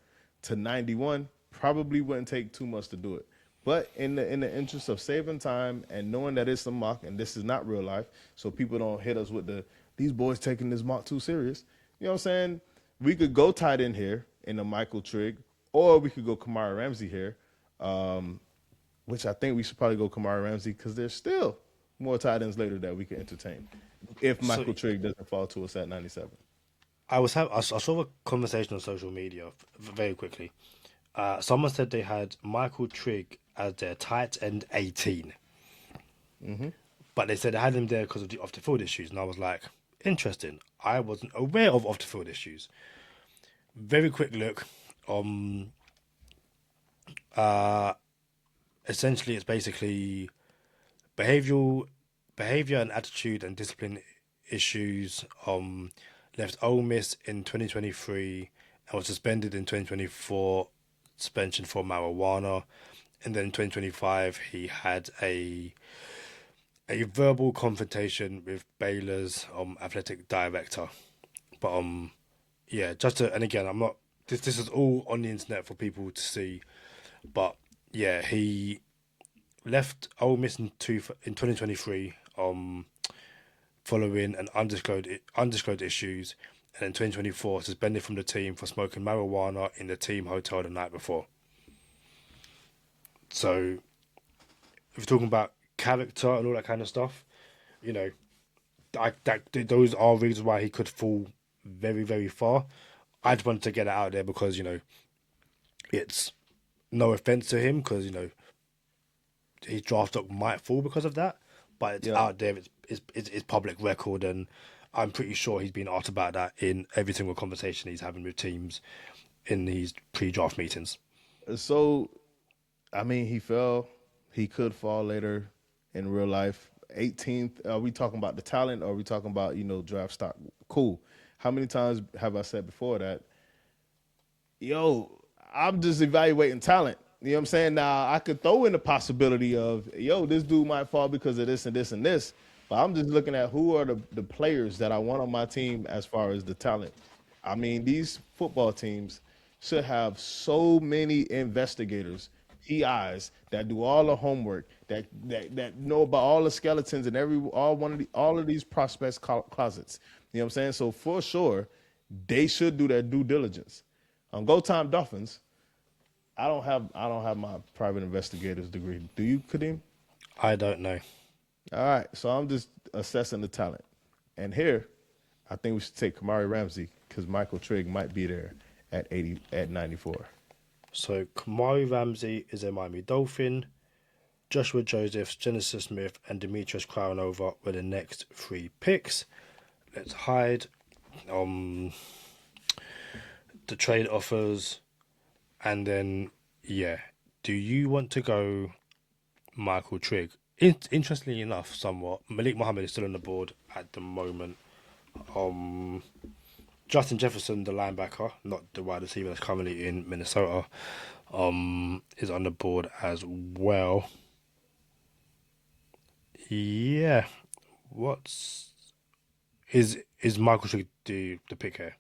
to 91, probably wouldn't take too much to do it. But in the interest of saving time and knowing that it's a mock and this is not real life, so people don't hit us with these boys taking this mock too serious. You know what I'm saying? We could go tight end here in a Michael Trigg, or we could go Kamari Ramsey here, which I think we should probably go Kamari Ramsey because there's still more tight ends later that we can entertain if Michael Trigg doesn't fall to us at 97. I saw a conversation on social media very quickly. Someone said they had Michael Trigg as their tight end 18. Mm-hmm. But they said they had him there because of the off-the-field issues. And I was like, interesting. I wasn't aware of off-the-field issues. Very quick look. Essentially, it's basically behavior and attitude and discipline issues. Left Ole Miss in 2023 and was suspended in 2024, suspension for marijuana. And then in 2025, he had a verbal confrontation with Baylor's athletic director. But yeah, and again, I'm not. This is all on the internet for people to see. But yeah, he left Ole Miss in 2023. Following an undisclosed issues, and in 2024 suspended from the team for smoking marijuana in the team hotel the night before. So, if you're talking about character and all that kind of stuff, you know, those are reasons why he could fall very, very far. I just wanted to get it out there because, you know, it's no offense to him because, you know, his draft stock might fall because of that, but it's out there. It's public record, and I'm pretty sure he's been asked about that in every single conversation he's having with teams in these pre-draft meetings. So, I mean, he fell. He could fall later in real life. 18th, are we talking about the talent or are we talking about, you know, draft stock? Cool. How many times have I said before that, yo, I'm just evaluating talent. You know what I'm saying? Now, I could throw in the possibility of, yo, this dude might fall because of this and this and this. But I'm just looking at who are the players that I want on my team as far as the talent. I mean, these football teams should have so many investigators, PIs, that do all the homework, that know about all the skeletons and all of these prospects closets. You know what I'm saying? So for sure, they should do their due diligence. Go Time Dolphins. I don't have my private investigator's degree. Do you, Kadeem? I don't know. All right, so I'm just assessing the talent. And here, I think we should take Kamari Ramsey because Michael Trigg might be there at 94. So Kamari Ramsey is a Miami Dolphin. Joshua Josephs, Genesis Smith, and Demetrius Crownova were the next 3 picks. Let's hide the trade offers. And then, yeah, do you want to go Michael Trigg? Interestingly enough, somewhat, Malik Muhammad is still on the board at the moment. Justin Jefferson, the linebacker, not the wide receiver that's currently in Minnesota, is on the board as well. Yeah, what's is Michael Trick the pick here?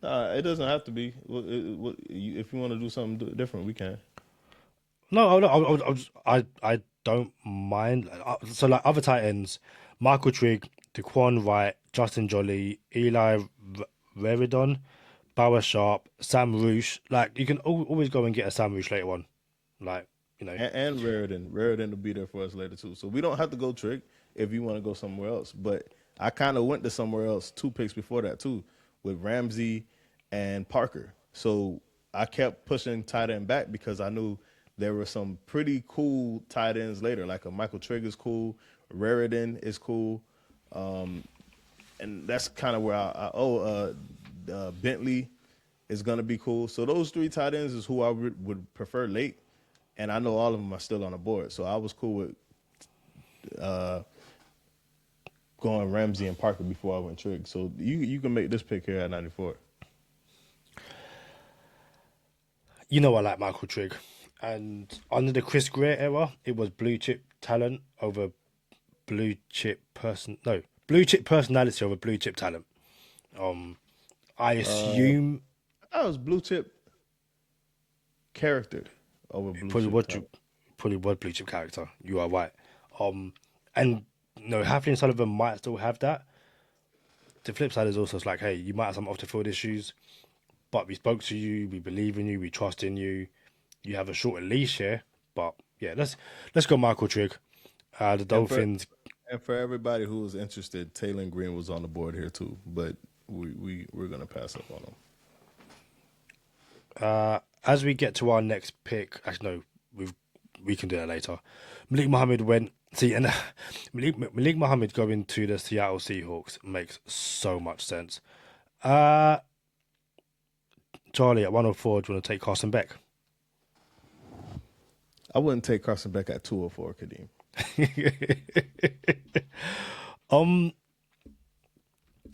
Nah, it doesn't have to be. If you want to do something different, we can. No, I don't mind. So like other tight ends, Michael Trigg, Daquan Wright, Justin Jolly, Eli Reridon, Bauer Sharp, Sam Roosh. Like you can always go and get a Sam Roosh later on. Like And Raritan. Raritan will be there for us later too. So we don't have to go trick if you want to go somewhere else. But I kind of went to somewhere else 2 picks before that too, with Ramsey and Parker. So I kept pushing tight end back because I knew there were some pretty cool tight ends later. Like a Michael Trigg is cool, Raritan is cool, and that's kind of where Bentley is gonna be cool. So those 3 tight ends is who I would prefer late, and I know all of them are still on the board. So I was cool with going Ramsey and Parker before I went Trigg. So you can make this pick here at 94. you know I like Michael Trigg, and under the Chris Greer era, it was blue chip talent over blue chip personality over blue chip talent. I assume I was blue chip character over blue probably chip what talent. you probably was blue chip character. You are right. And no, Halfley and Sullivan might still have that. The flip side is also it's like, hey, you might have some off the field issues, but we spoke to you, we believe in you, we trust in you. You have a shorter leash here, but yeah, let's go Michael Trigg. The And for Dolphins. and for everybody who was interested, Taylor Green was on the board here too, but we're gonna pass up on him. As we get to our next pick, actually no, we can do that later. Malik Muhammad went. See, and Malik Muhammad going to the Seattle Seahawks makes so much sense. Charlie, at 104, do you want to take Carson Beck? I wouldn't take Carson Beck at 204, Kadeem.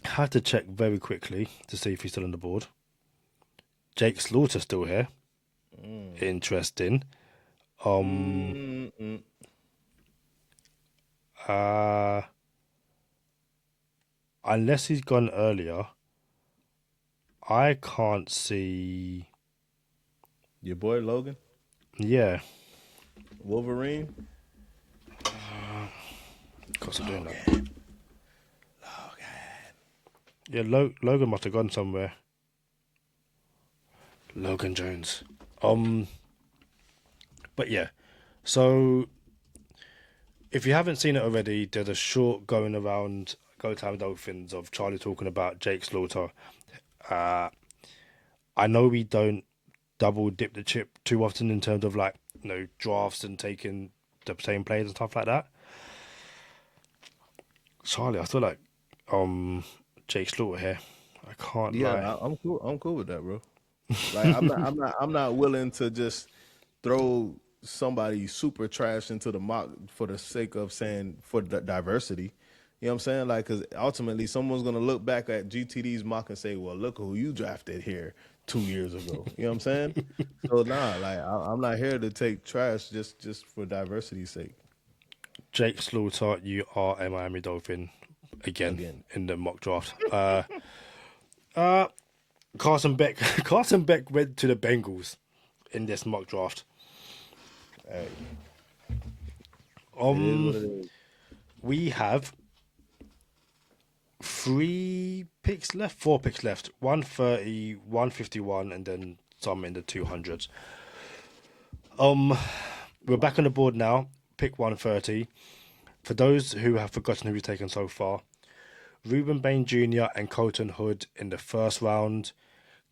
Had to check very quickly to see if he's still on the board. Jake Slaughter still here. Interesting. Unless he's gone earlier, I can't see. Your boy Logan, Yeah, Wolverine. of course I'm doing that. Yeah, Logan must have gone somewhere. Logan Jones. But yeah, so if you haven't seen it already, there's a short going around Go Time Dolphins of Charlie talking about Jake Slaughter. I know we don't double dip the chip too often in terms of like drafts and taking the same players and stuff like that. Charlie, I feel like Jake Slaughter here. I can't lie. Yeah, I'm cool. I'm cool with that, bro. Like I'm not willing to just throw somebody super trash into the mock for the sake of saying for the diversity. You know what I'm saying? Like, because ultimately someone's gonna look back at GTD's mock and say, "Well, look who you drafted here 2 years ago." You know what I'm saying? So nah, like I'm not here to take trash just for diversity's sake. Jake Slaughter, you are a Miami Dolphin again. In the mock draft. Carson Beck. Carson Beck went to the Bengals in this mock draft. Hey, it is what it is. We have 4 picks left. 130, 151, and then some in the 200s. We're back on the board now. Pick 130. For those who have forgotten who we've taken so far, Reuben Bain Jr. and Colton Hood in the first round,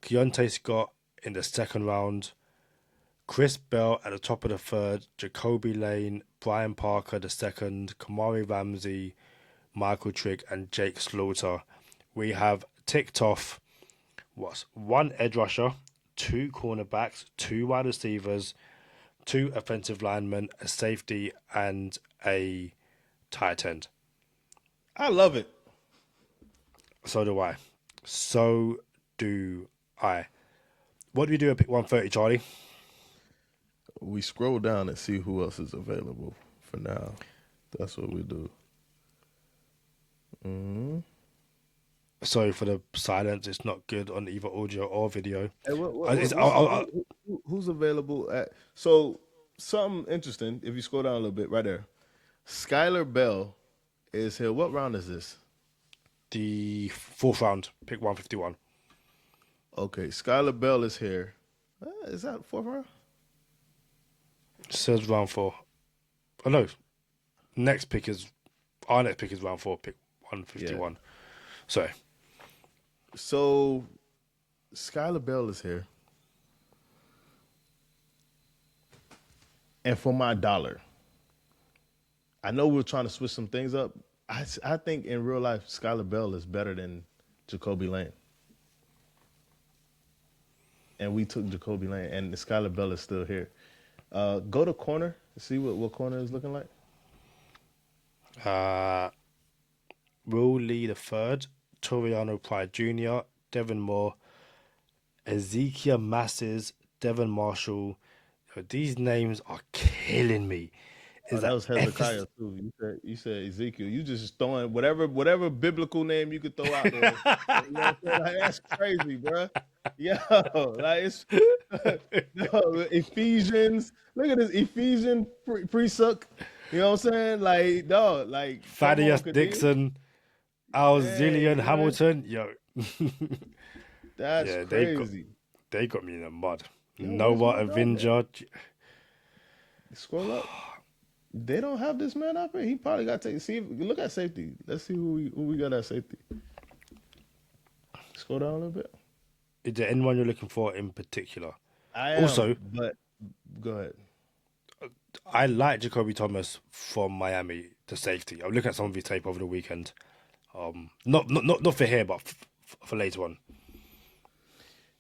Keontae Scott in the second round, Chris Bell at the top of the third, Jacoby Lane, Brian Parker the second, Kamari Ramsey, Michael Trigg, and Jake Slaughter. We have ticked off 1 edge rusher, 2 cornerbacks, 2 wide receivers, 2 offensive linemen, a safety, and a tight end. I love it. So do I. So do I. What do we do at pick 130, Charlie? We scroll down and see who else is available for now. That's what we do. Sorry for the silence. It's not good on either audio or video. Hey, who's available at? So something interesting. If you scroll down a little bit, right there, Skylar Bell is here. What round is this? The fourth round, pick 151. Okay, Skylar Bell is here. Is that fourth round? Says round 4. Oh no, our next pick is round 4, pick 151. Sorry. So Skylar Bell is here. And for my dollar, I know we're trying to switch some things up. I think in real life, Skylar Bell is better than Jacoby Lane. And we took Jacoby Lane, and Skylar Bell is still here. Go to corner, see what corner is looking like. Will Lee the third, Toriano Pride Jr., Devin Moore, Ezekiel Masses, Devin Marshall. These names are killing me. That was Hezekiah too. You said Ezekiel. You just throwing whatever biblical name you could throw out there. You know what I'm saying? Like, that's crazy, bro. Yo, like it's no, Ephesians. Look at this Ephesian pre-suck. You know what I'm saying? Like, dog, like Thaddeus Dixon, Zillion Hamilton. Yo, that's crazy. They got me in the mud. Noah Avenger. Scroll up. They don't have this man up here. He probably got to see. Look at safety. Let's see who we got at safety. Scroll down a little bit. Is there anyone you're looking for in particular? I am, also, but go ahead. I like Jacoby Thomas from Miami, the safety. I'm looking at some of his tape over the weekend. Not for here, but for later on.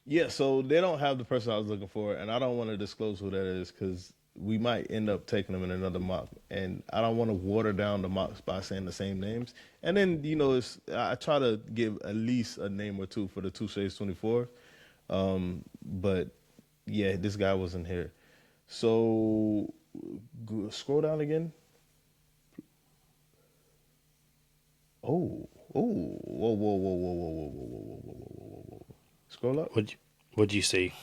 Yeah, so they don't have the person I was looking for, and I don't want to disclose who that is because we might end up taking them in another mock, and I don't want to water down the mocks by saying the same names. And then, I try to give at least a name or two for the Two Shades 24. But, yeah, this guy wasn't here. So, scroll down again. Whoa. Scroll up. What'd you see?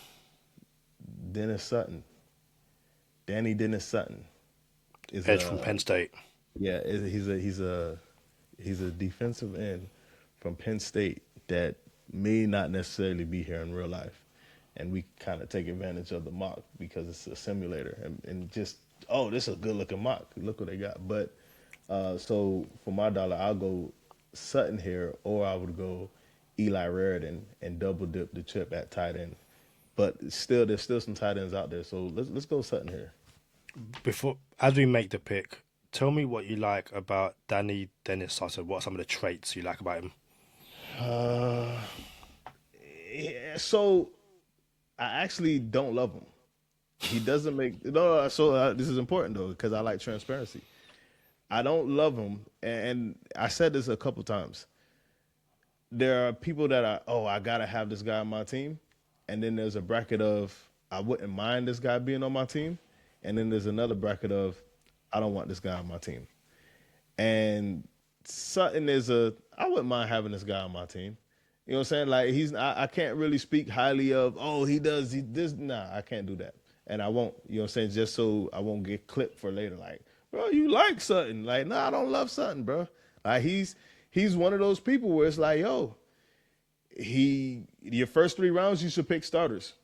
Dennis Sutton. Danny Dennis Sutton is edge from Penn State. Yeah, he's a defensive end from Penn State that may not necessarily be here in real life, and we kind of take advantage of the mock because it's a simulator and just this is a good looking mock. Look what they got. But so for my dollar, I'll go Sutton here, or I would go Eli Raridan and double dip the chip at tight end. But still, there's still some tight ends out there. So let's go Sutton here. As we make the pick, tell me what you like about Danny Dennis Sutton. What are some of the traits you like about him? So I actually don't love him. He doesn't make So this is important though because I like transparency. I don't love him, and I said this a couple times. There are people that I gotta have this guy on my team. And then there's a bracket of, I wouldn't mind this guy being on my team. And then there's another bracket of, I don't want this guy on my team. And Sutton I wouldn't mind having this guy on my team. You know what I'm saying? Like, I can't really speak highly of, he does this. Nah, I can't do that. And I won't, you know what I'm saying? Just so I won't get clipped for later. Like, bro, you like Sutton. Like, nah, I don't love Sutton, bro. Like, he's one of those people where it's like, your first 3 rounds, you should pick starters,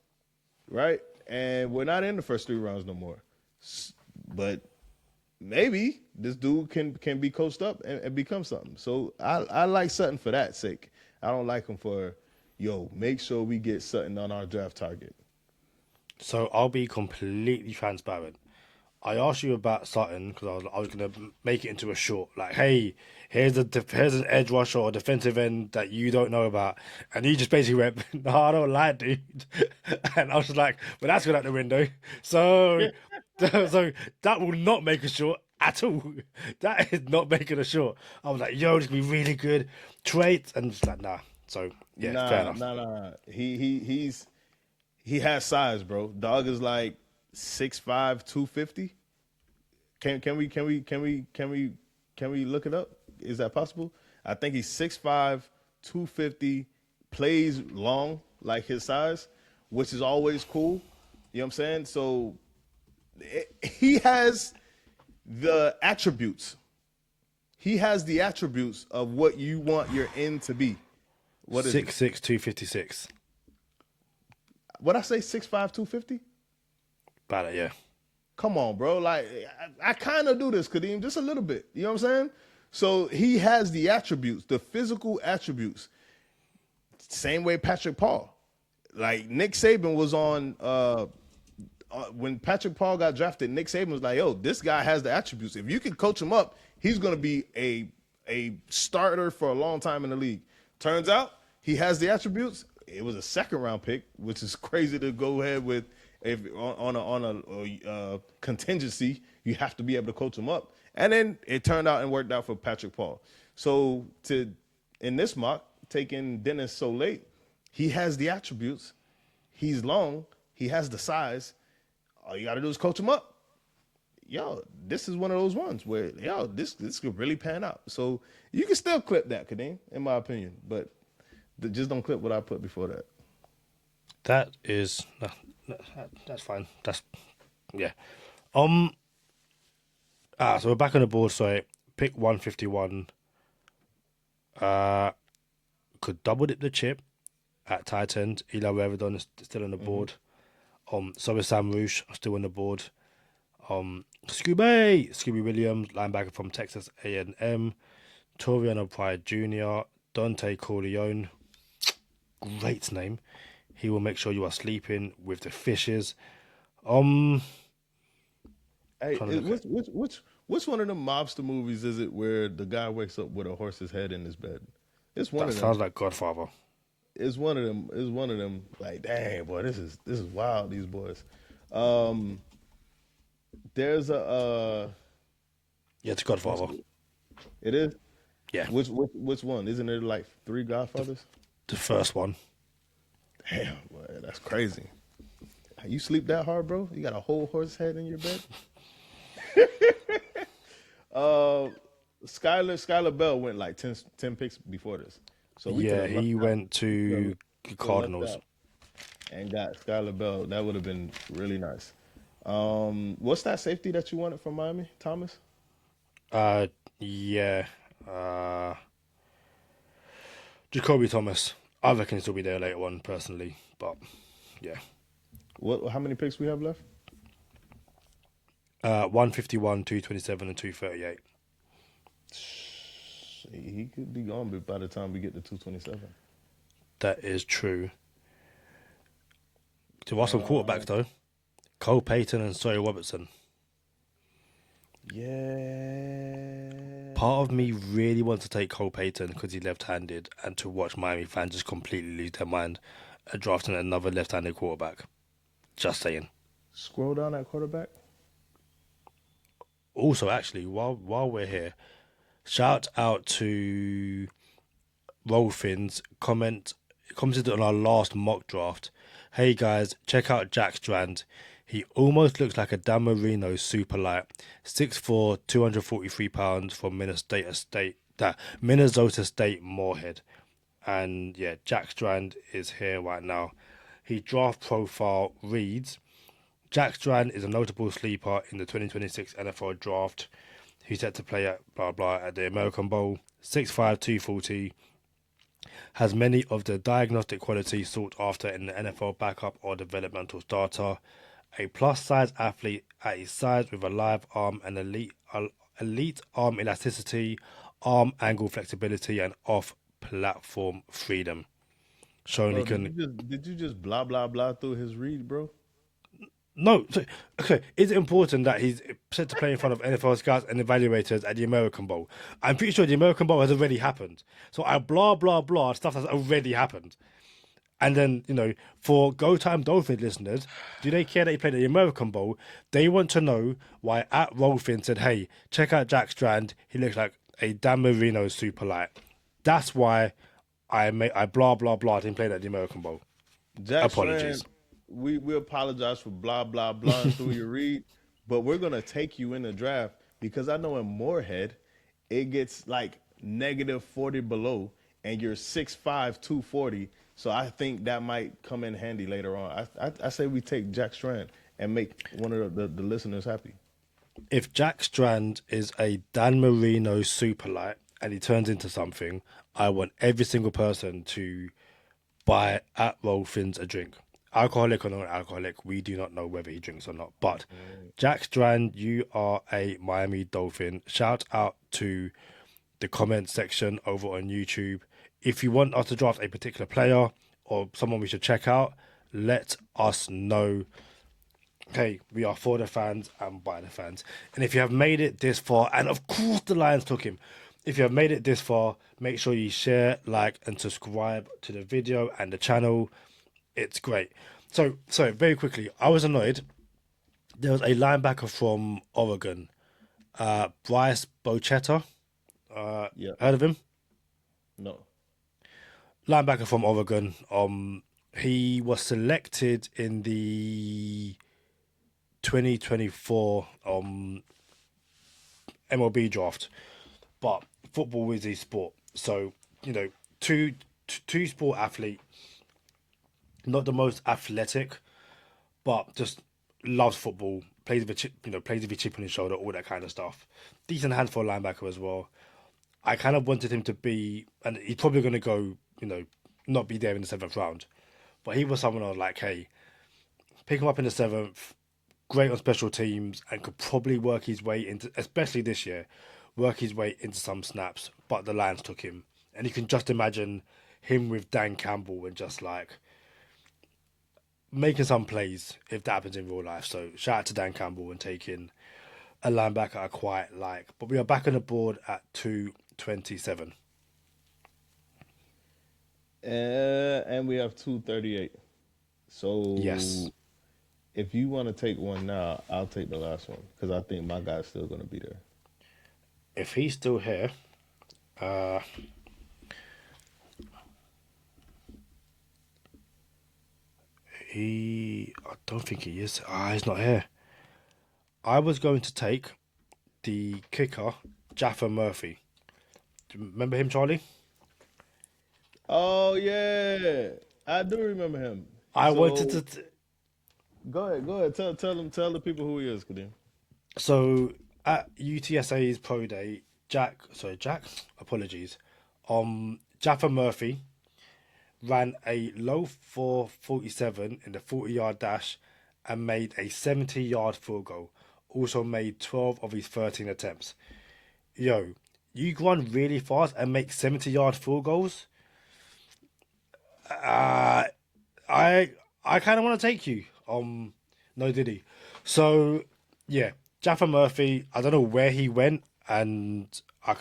right? And we're not in the first 3 rounds no more. But maybe this dude can be coached up and become something. So I like Sutton for that sake. I don't like him for, make sure we get Sutton on our draft target. So I'll be completely transparent. I asked you about Sutton because I was going to make it into a short. Like, hey, here's an edge rusher or defensive end that you don't know about. And you just basically went, no, I don't lie, dude. And I was just like, well, that's going out the window. So that will not make a short at all. That is not making a short. I was like, this could be really good traits. And just like, nah, So yeah, fair enough. Nah. He has size, bro. Dog is like 6'5", 250. Can we look it up? Is that possible? I think he's 6'5", 250, plays long like his size, which is always cool. You know what I'm saying? So he has the attributes. He has the attributes of what you want your end to be. What is 6'6", 256. What I say? 6'5", 250? About it, yeah. Come on, bro. Like, I kind of do this, Kadeem, just a little bit. You know what I'm saying? So he has the attributes, the physical attributes. Same way Patrick Paul. Like, Nick Saban was on, when Patrick Paul got drafted, Nick Saban was like, yo, this guy has the attributes. If you can coach him up, he's going to be a starter for a long time in the league. Turns out he has the attributes. It was a second-round pick, which is crazy to go ahead with. If on a contingency, you have to be able to coach him up. And then it turned out and worked out for Patrick Paul. So in this mock, taking Dennis so late, he has the attributes. He's long. He has the size. All you got to do is coach him up. Yo, this is one of those ones where, yo, this could really pan out. So you can still clip that, Kadeem, in my opinion. But just don't clip what I put before that. That's fine. Yeah. So we're back on the board. So pick 151. Could double dip the chip at tight end. Eli Revedon is still on the board. So is Sam Rouge still on the board. Scooby Williams, linebacker from Texas A&M. Toriano Pryor Jr. Dante Corleone. Great name. He will make sure you are sleeping with the fishes. Hey, which one of them mobster movies is it where the guy wakes up with a horse's head in his bed? It's one of them. Sounds like Godfather. It's one of them. It's one of them. Like, dang, boy, this is wild. These boys. There's a. Yeah, it's Godfather. It is. Yeah. Which one? Isn't there like 3 Godfathers? The first one. Damn, boy, that's crazy. You sleep that hard, bro? You got a whole horse head in your bed? Skylar Bell went like 10 picks before this. So he went to the Cardinals. And got Skylar Bell. That would have been really nice. What's that safety that you wanted from Miami, Thomas? Yeah. Jacoby Thomas. I reckon he'll be there later on, personally. But, yeah. How many picks we have left? 151, 227, and 238. He could be gone by the time we get to 227. That is true. There are some quarterbacks, though. Cole Payton and Sawyer Robertson. Yeah. Part of me really wants to take Cole Payton because he's left-handed, and to watch Miami fans just completely lose their mind at drafting another left-handed quarterback. Just saying. Scroll down that quarterback. Also, actually, while we're here, shout out to Rolfins commented on our last mock draft. Hey guys, check out Jack Strand. He almost looks like a Dan Marino super light. 6'4", 243 pounds from Minnesota State Moorhead. And yeah, Jack Strand is here right now. His draft profile reads, Jack Strand is a notable sleeper in the 2026 NFL Draft. He's set to play at at the American Bowl. 6'5", 240. Has many of the diagnostic qualities sought after in the NFL backup or developmental starter. A plus-size athlete at his size with a live arm and elite arm elasticity, arm angle flexibility, and off-platform freedom. Showing he can. Did you just blah blah blah through his read, bro? No, okay. Is it important that he's set to play in front of NFL scouts and evaluators at the American Bowl? I'm pretty sure the American Bowl has already happened. So I blah blah blah stuff that's already happened. And then, for Go Time Dolphins listeners, do they care that he played at the American Bowl? They want to know why at Rolfin said, hey, check out Jack Strand. He looks like a Dan Marino super light. That's why I blah blah blah didn't play that at the American Bowl. Jack Apologies. Strand, we apologize for blah blah blah through your read, but we're gonna take you in the draft because I know in Moorhead it gets like -40 below, and you're 6'5", 240. So I think that might come in handy later on. I say we take Jack Strand and make one of the listeners happy. If Jack Strand is a Dan Marino superlight and he turns into something, I want every single person to buy at Rolfins a drink. Alcoholic or non-alcoholic, we do not know whether he drinks or not. But Jack Strand, you are a Miami Dolphin. Shout out to the comment section over on YouTube. If you want us to draft a particular player or someone we should check out, let us know. Hey, we are for the fans and by the fans. And if you have made it this far, and of course the Lions took him, if you have made it this far, make sure you share, like, and subscribe to the video and the channel. It's great. So very quickly, I was annoyed. There was a linebacker from Oregon, Bryce Bochetta. Yeah, Heard of him? no. Linebacker from Oregon. He was selected in the 2024 MLB draft, but football is his sport. So two sport athlete, not the most athletic, but just loves football. Plays with a chip, plays with a chip on his shoulder, all that kind of stuff. Decent hand for a linebacker as well. I kind of wanted him to be, and he's probably going to go, not be there in the 7th round. But he was someone I was like, hey, pick him up in the 7th, great on special teams, and could probably work his way into, especially this year, work his way into some snaps. But the Lions took him. And you can just imagine him with Dan Campbell and just like making some plays if that happens in real life. So shout out to Dan Campbell and taking a linebacker I quite like. But we are back on the board at 227. And we have 238. So Yes. if you want to take one now, I'll take the last one because I think my guy's still going to be there. If he's still here, I don't think he is. He's not here. I was going to take the kicker, Jaffa Murphy. Do you remember him, Charlie? Oh yeah, I do remember him. I wanted So to. go ahead. Tell the people who he is, Kadeem. So at UTSA's pro day, Jack, apologies. Jaffa Murphy ran a low 4.47 in the 40-yard dash and made a 70-yard field goal. Also made 12 of his 13 attempts. Yo, you run really fast and make 70-yard field goals? I kind of want to take you. No diddy. So yeah, Jaffa Murphy. I don't know where he went, and I'm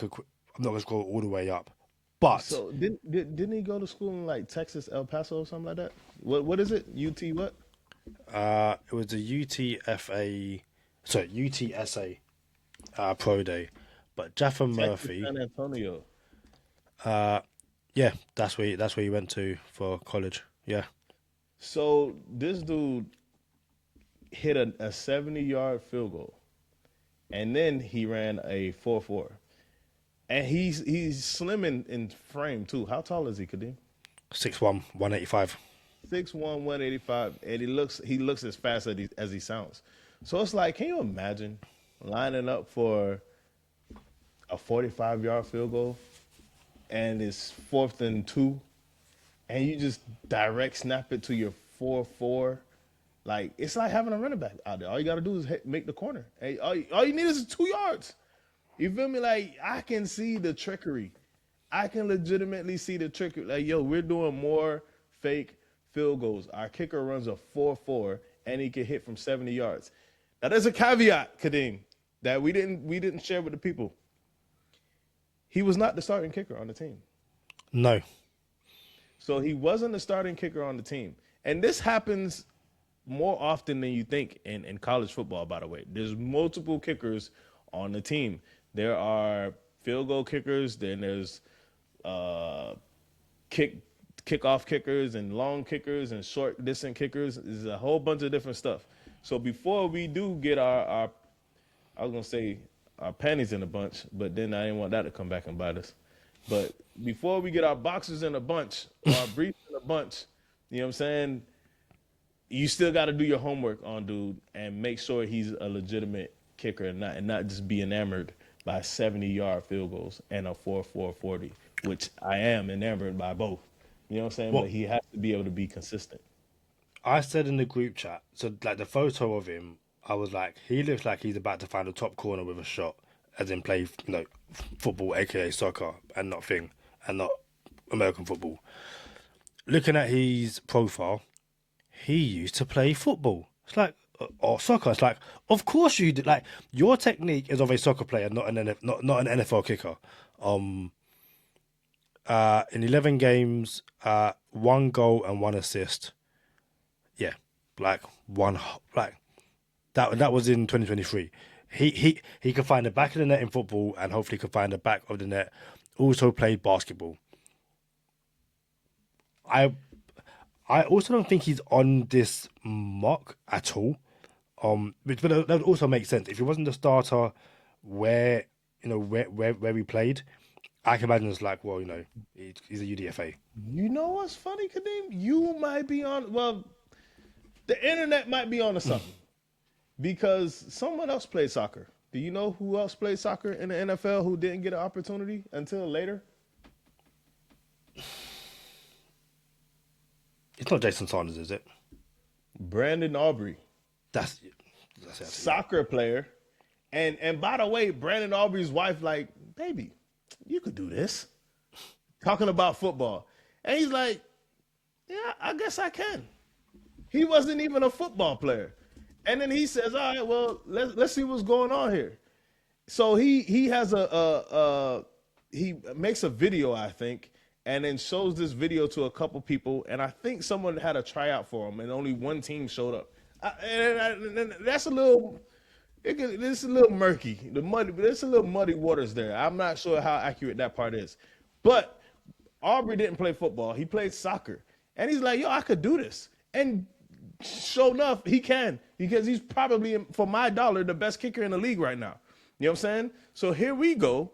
not gonna scroll all the way up, but So didn't he go to school in like Texas, El Paso, or something like that? What is it? UT what? it was a UTSA pro day. But Jaffa Texas Murphy, San Antonio. yeah, that's where he went to for college. Yeah, So this dude hit a 70-yard field goal, and then he ran a 4.4. And he's slim in frame too. How tall is he, Kadeem? 6'1", 185. 6'1", 185, and he looks as fast as he sounds. So it's like, can you imagine lining up for a 45-yard field goal and it's 4th and 2, and you just direct snap it to your 4.4? Like, it's like having a running back out there. All you got to do is make the corner. Hey, all you need is 2 yards. You feel me? Like, I can see the trickery. I can legitimately see the trickery. Like, yo, we're doing more fake field goals. Our kicker runs a 4.4, and he can hit from 70 yards. Now, there's a caveat, Kadeem, that we didn't share with the people. He was not the starting kicker on the team. No, So he wasn't the starting kicker on the team. And this happens more often than you think in college football, by the way. There's multiple kickers on the team. There are field goal kickers, then there's kickoff kickers and long kickers and short distance kickers. Is a whole bunch of different stuff. So before we do get our I was gonna say our panties in a bunch, but then I didn't want that to come back and bite us. But before we get our boxers in a bunch or our briefs in a bunch, you know what I'm saying? You still got to do your homework on dude and make sure he's a legitimate kicker and not just be enamored by 70-yard field goals and a 4.4 40, which I am enamored by both. You know what I'm saying? Well, but he has to be able to be consistent. I said in the group chat, so like the photo of him, I was like, he looks like he's about to find a top corner with a shot, as in play, football, aka soccer, and not American football. Looking at his profile, he used to play football. It's like, or soccer. It's like, of course you did. Like, your technique is of a soccer player, not an NFL kicker. In 11 games, 1 goal and 1 assist. Yeah, that was in 2023. He could find the back of the net in football and hopefully could find the back of the net. Also played basketball. I also don't think he's on this mock at all. But that would also make sense if he wasn't the starter. Where he played, I can imagine it's like, well, he's a UDFA. You know what's funny, Kadeem? You might be on. Well, the internet might be on to something because someone else played soccer. Do you know who else played soccer in the NFL who didn't get an opportunity until later? It's not Jason Sanders, is it? Brandon Aubrey. That's it. Soccer player. And by the way, Brandon Aubrey's wife, like, baby, you could do this. Talking about football. And he's like, yeah, I guess I can. He wasn't even a football player. And then he says, all right, well, let's see what's going on here. So he has he makes a video, I think, and then shows this video to a couple people, and I think someone had a tryout for him, and only one team showed up. And that's a little, it's a little murky. There's a little muddy waters there. I'm not sure how accurate that part is. But Aubrey didn't play football. He played soccer. And he's like, yo, I could do this. And sure enough, he can, because he's probably, for my dollar, the best kicker in the league right now. You know what I'm saying? So here we go,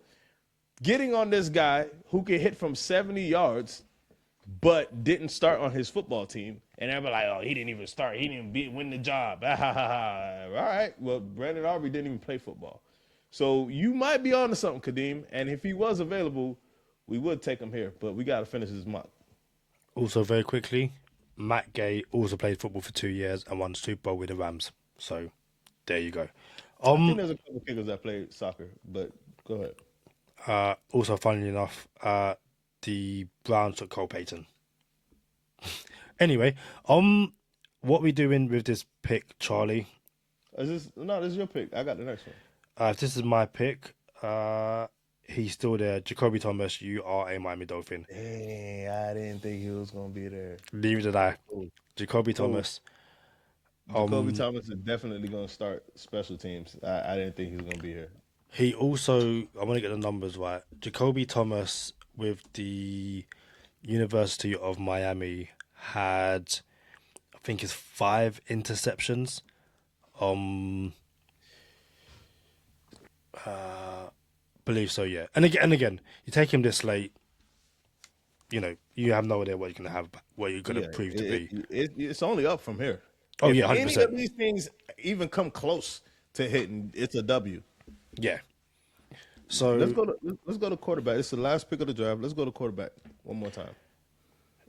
getting on this guy who can hit from 70 yards, but didn't start on his football team. And everybody like, oh, he didn't even start. He didn't win the job. All right. Well, Brandon Aubrey didn't even play football. So you might be on to something, Kadeem. And if he was available, we would take him here. But we got to finish his mock. Also, very quickly, Matt Gay also played football for 2 years and won the Super Bowl with the Rams. So there you go. I think there's a couple kickers that played soccer, but go ahead. Also, funnily enough, the Browns took Cole Payton. Anyway, what we doing with this pick, Charlie? This is your pick. I got the next one. This is my pick. He's still there. Jacoby Thomas, you are a Miami Dolphin. Hey, I didn't think he was gonna be there. Neither did I. Jacoby Thomas. Jacoby Thomas is definitely gonna start special teams. I didn't think he was gonna be here. He also, I want to get the numbers right. Jacoby Thomas with the University of Miami had, I think it's 5 interceptions. Believe so, yeah. And again, you take him this late, you have no idea what you're gonna prove to be. It's only up from here. Oh, if yeah, 100%. any of these things even come close to hitting, it's a W. Yeah. So let's go to quarterback. It's the last pick of the draft. Let's go to quarterback one more time.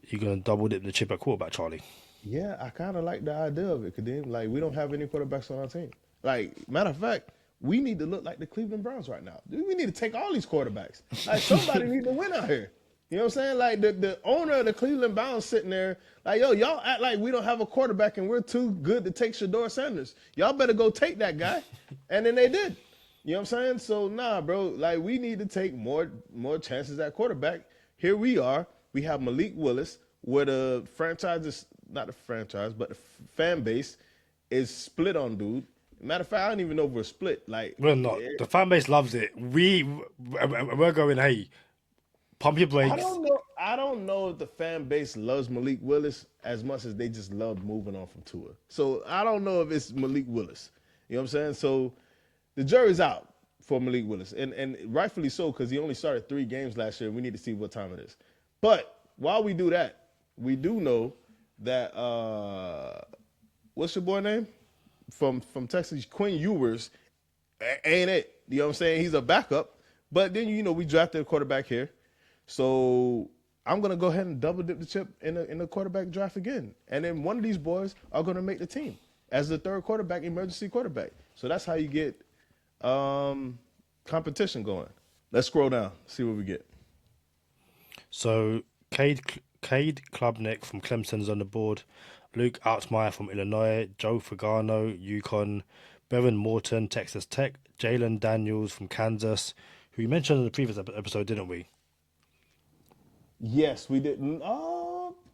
You're gonna double dip the chip at quarterback, Charlie. Yeah, I kind of like the idea of it, Kadeem. Like, we don't have any quarterbacks on our team. Like, matter of fact, we need to look like the Cleveland Browns right now. We need to take all these quarterbacks. Like, somebody need to win out here. You know what I'm saying? Like, the owner of the Cleveland Browns sitting there, like, yo, y'all act like we don't have a quarterback and we're too good to take Shador Sanders. Y'all better go take that guy. And then they did. You know what I'm saying? So, nah, bro, like, we need to take more chances at quarterback. Here we are. We have Malik Willis, where the franchise is, not the franchise, but the fan base is split on dude. Matter of fact, I don't even know if we're split. Like, we're not. The fan base loves it. We're going, hey, Pump your I brakes. don't know. I don't know if the fan base loves Malik Willis as much as they just love moving on from Tua. So I don't know if it's Malik Willis. You know what I'm saying? So the jury's out for Malik Willis, and rightfully so, because he only started 3 games last year. We need to see what time it is. But while we do that, we do know that what's your boy name from Texas? Quinn Ewers ain't it. You know what I'm saying? He's a backup. But then, we drafted a quarterback here. So I'm going to go ahead and double dip the chip in the quarterback draft again. And then one of these boys are going to make the team as the third quarterback, emergency quarterback. So that's how you get competition going. Let's scroll down, see what we get. So Cade Klubnik from Clemson's on the board. Luke Outsmart from Illinois. Joe Fagano, UConn. Bevan Morton, Texas Tech. Jalen Daniels from Kansas, who you mentioned in the previous episode, didn't we? Yes, we didn't.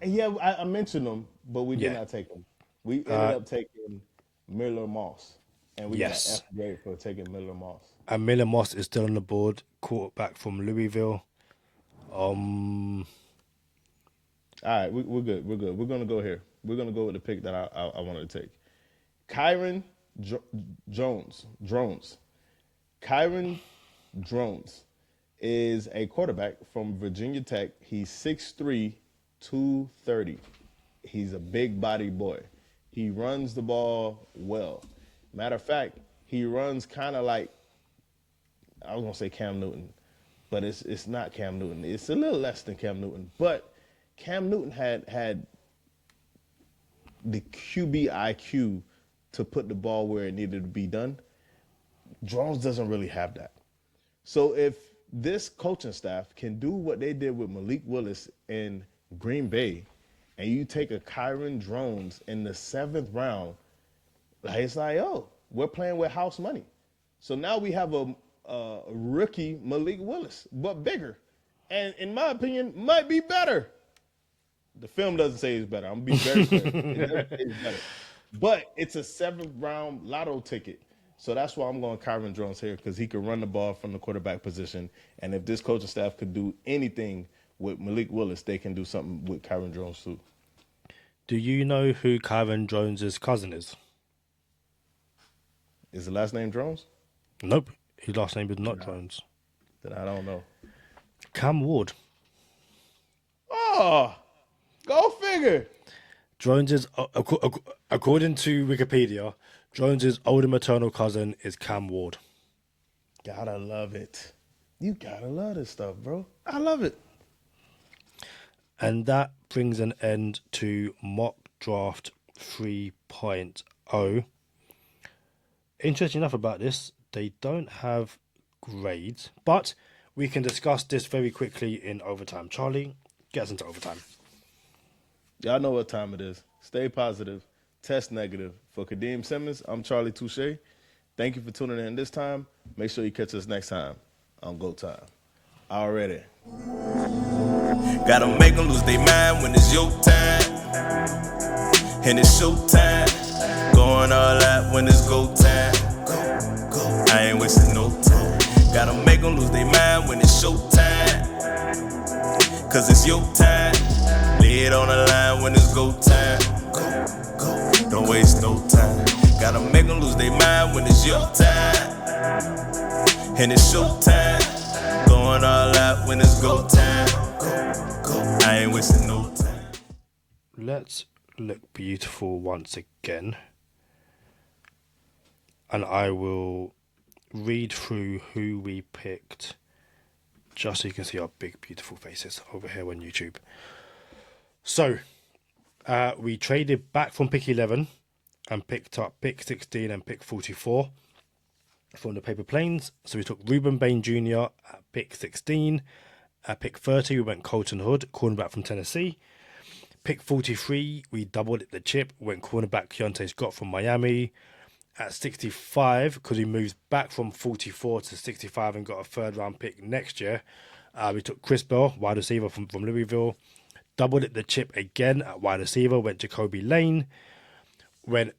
Yeah, I mentioned them, but we did not take them. We ended up taking Miller Moss, and we got F grade for taking Miller Moss. And Miller Moss is still on the board, quarterback from Louisville. All right, we're good. We're good. We're gonna go here. We're gonna go with the pick that I wanted to take. Kyron Drones. Kyron Drones is a quarterback from Virginia Tech. He's 6'3", 230. He's a big body boy. He runs the ball well. Matter of fact, he runs kind of like, I was going to say Cam Newton, but it's not Cam Newton. It's a little less than Cam Newton. But Cam Newton had the QB IQ to put the ball where it needed to be done. Drones doesn't really have that. So if this coaching staff can do what they did with Malik Willis in Green Bay, and you take a Kyron Drones in the 7th round, it's like, we're playing with house money. So now we have a rookie Malik Willis, but bigger. And in my opinion, might be better. The film doesn't say he's better. I'm going to be very clear. It doesn't say he's better. But it's a 7th round lotto ticket. So that's why I'm going Kyron Drones here, because he could run the ball from the quarterback position. And if this coaching staff could do anything with Malik Willis, they can do something with Kyron Drones too. Do you know who Kyron Drones' cousin is? Is the last name Drones? Nope. His last name is not Drones. Then I don't know. Cam Ward. Oh, go figure. Drones' according to Wikipedia, Drones' older maternal cousin is Cam Ward. Gotta love it. You gotta love this stuff, bro. I love it. And that brings an end to Mock Draft 3.0. Interesting enough about this, they don't have grades, but we can discuss this very quickly in overtime. Charlie, get us into overtime. Y'all know what time it is. Stay positive. Test negative. For Kadeem Simmons, I'm Charlie Touche. Thank you for tuning in this time. Make sure you catch us next time on Go Time. Already. Gotta make them lose their mind when it's your time. And it's show time. Going all out when it's go time. I ain't wasting no time. Gotta make them lose their mind when it's show time. Cause it's your time. Lay it on the line when it's go time. Don't waste no time. Gotta make them lose their mind when it's your time. And it's show time. Going all out when it's go time. I ain't wasting no time. Let's look beautiful once again. And I will read through who we picked, just so you can see our big, beautiful faces over here on YouTube. So, we traded back from pick 11 and picked up pick 16 and pick 44 from the Paper Planes. So we took Reuben Bain Jr. at pick 16. At pick 30, we went Colton Hood, cornerback from Tennessee. Pick 43, we doubled it the chip, went cornerback Keontae Scott from Miami. At 65, because we moved back from 44 to 65 and got a 3rd round pick next year, we took Chris Bell, wide receiver from Louisville. Doubled it the chip again at wide receiver, went Jacoby Lane. Went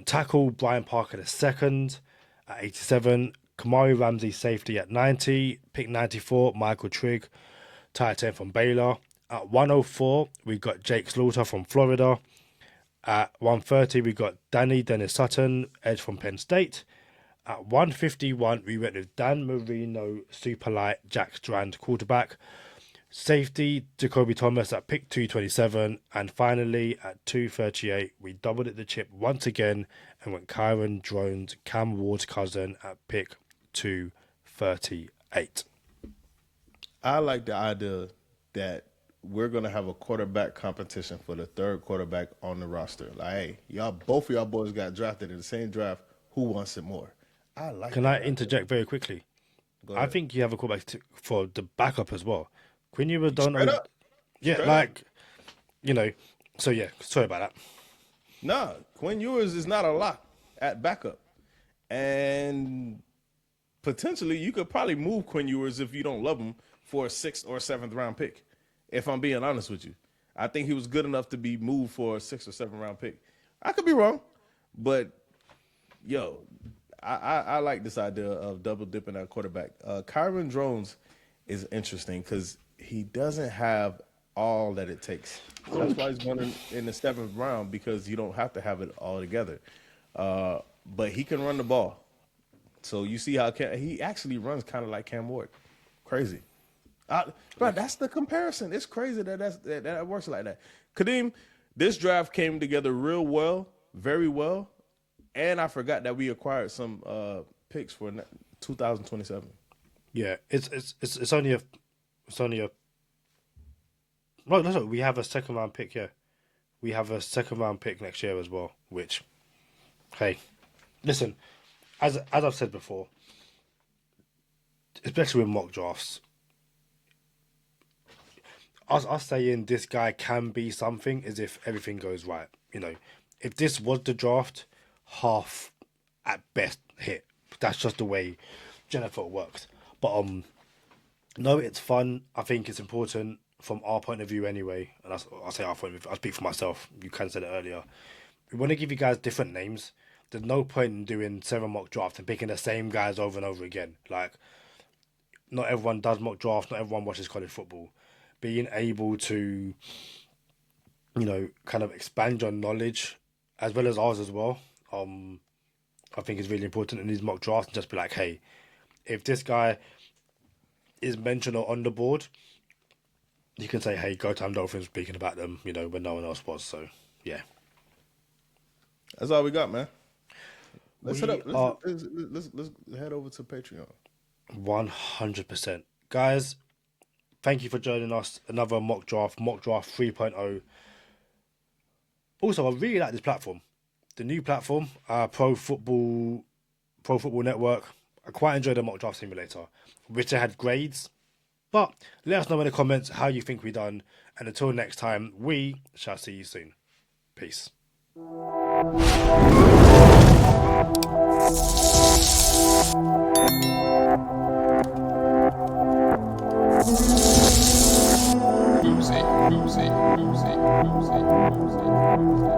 tackle Brian Parker the 2nd at 87. Kamari Ramsey safety at 90. Pick 94, Michael Trigg, tight end from Baylor. At 104, we got Jake Slaughter from Florida. At 130, we got Dennis Sutton, edge from Penn State. At 151, we went with Dan Marino, super light, Jack Strand, quarterback. Safety, Jacoby Thomas at pick 227. And finally, at 238, we doubled it the chip once again and went Kyron Drones, Cam Ward's cousin, at pick 238. I like the idea that we're going to have a quarterback competition for the third quarterback on the roster. Like, hey, both of y'all boys got drafted in the same draft. Who wants it more? I like Can I interject very quickly? I think you have a quarterback for the backup as well. Quinn Ewers don't know. Yeah, Straight like, you know, so yeah, sorry about that. Nah, Quinn Ewers is not a lock at backup. And potentially you could probably move Quinn Ewers if you don't love him for a 6th or 7th round pick, if I'm being honest with you. I think he was good enough to be moved for a 6th or 7th round pick. I could be wrong, but, yo, I like this idea of double dipping at quarterback. Kyron Drones is interesting because he doesn't have all that it takes. That's why he's going in the 7th round, because you don't have to have it all together. But he can run the ball. So you see how he actually runs kind of like Cam Ward. Crazy. Bro, that's the comparison. It's crazy that works like that. Kadeem, this draft came together real well, very well. And I forgot that we acquired some picks for 2027. Yeah, it's only a no, we have a 2nd round pick here. We have a 2nd round pick next year as well, which, hey, listen, as I've said before, especially with mock drafts, us saying this guy can be something is if everything goes right. You know, if this was the draft, half at best hit. That's just the way NFL works. But no, it's fun. I think it's important from our point of view anyway. And I'll say our point of view. I speak for myself. You can say it earlier. We want to give you guys different names. There's no point in doing 7 mock drafts and picking the same guys over and over again. Like, not everyone does mock drafts. Not everyone watches college football. Being able to, you know, kind of expand your knowledge as well as ours as well. I think is really important in these mock drafts, and just be like, hey, if this guy is mentioned or on the board, you can say, hey, Go Time Dolphins speaking about them, you know, when no one else was. So, yeah. That's all we got, man. Let's head up. Let's head over to Patreon. 100%. Guys, thank you for joining us. Another mock draft 3.0. Also, I really like this platform. The new platform, Pro Football Network. I quite enjoyed the mock draft simulator. Wish I had grades, but let us know in the comments how you think we done. And until next time, we shall see you soon. Peace. Oopsie.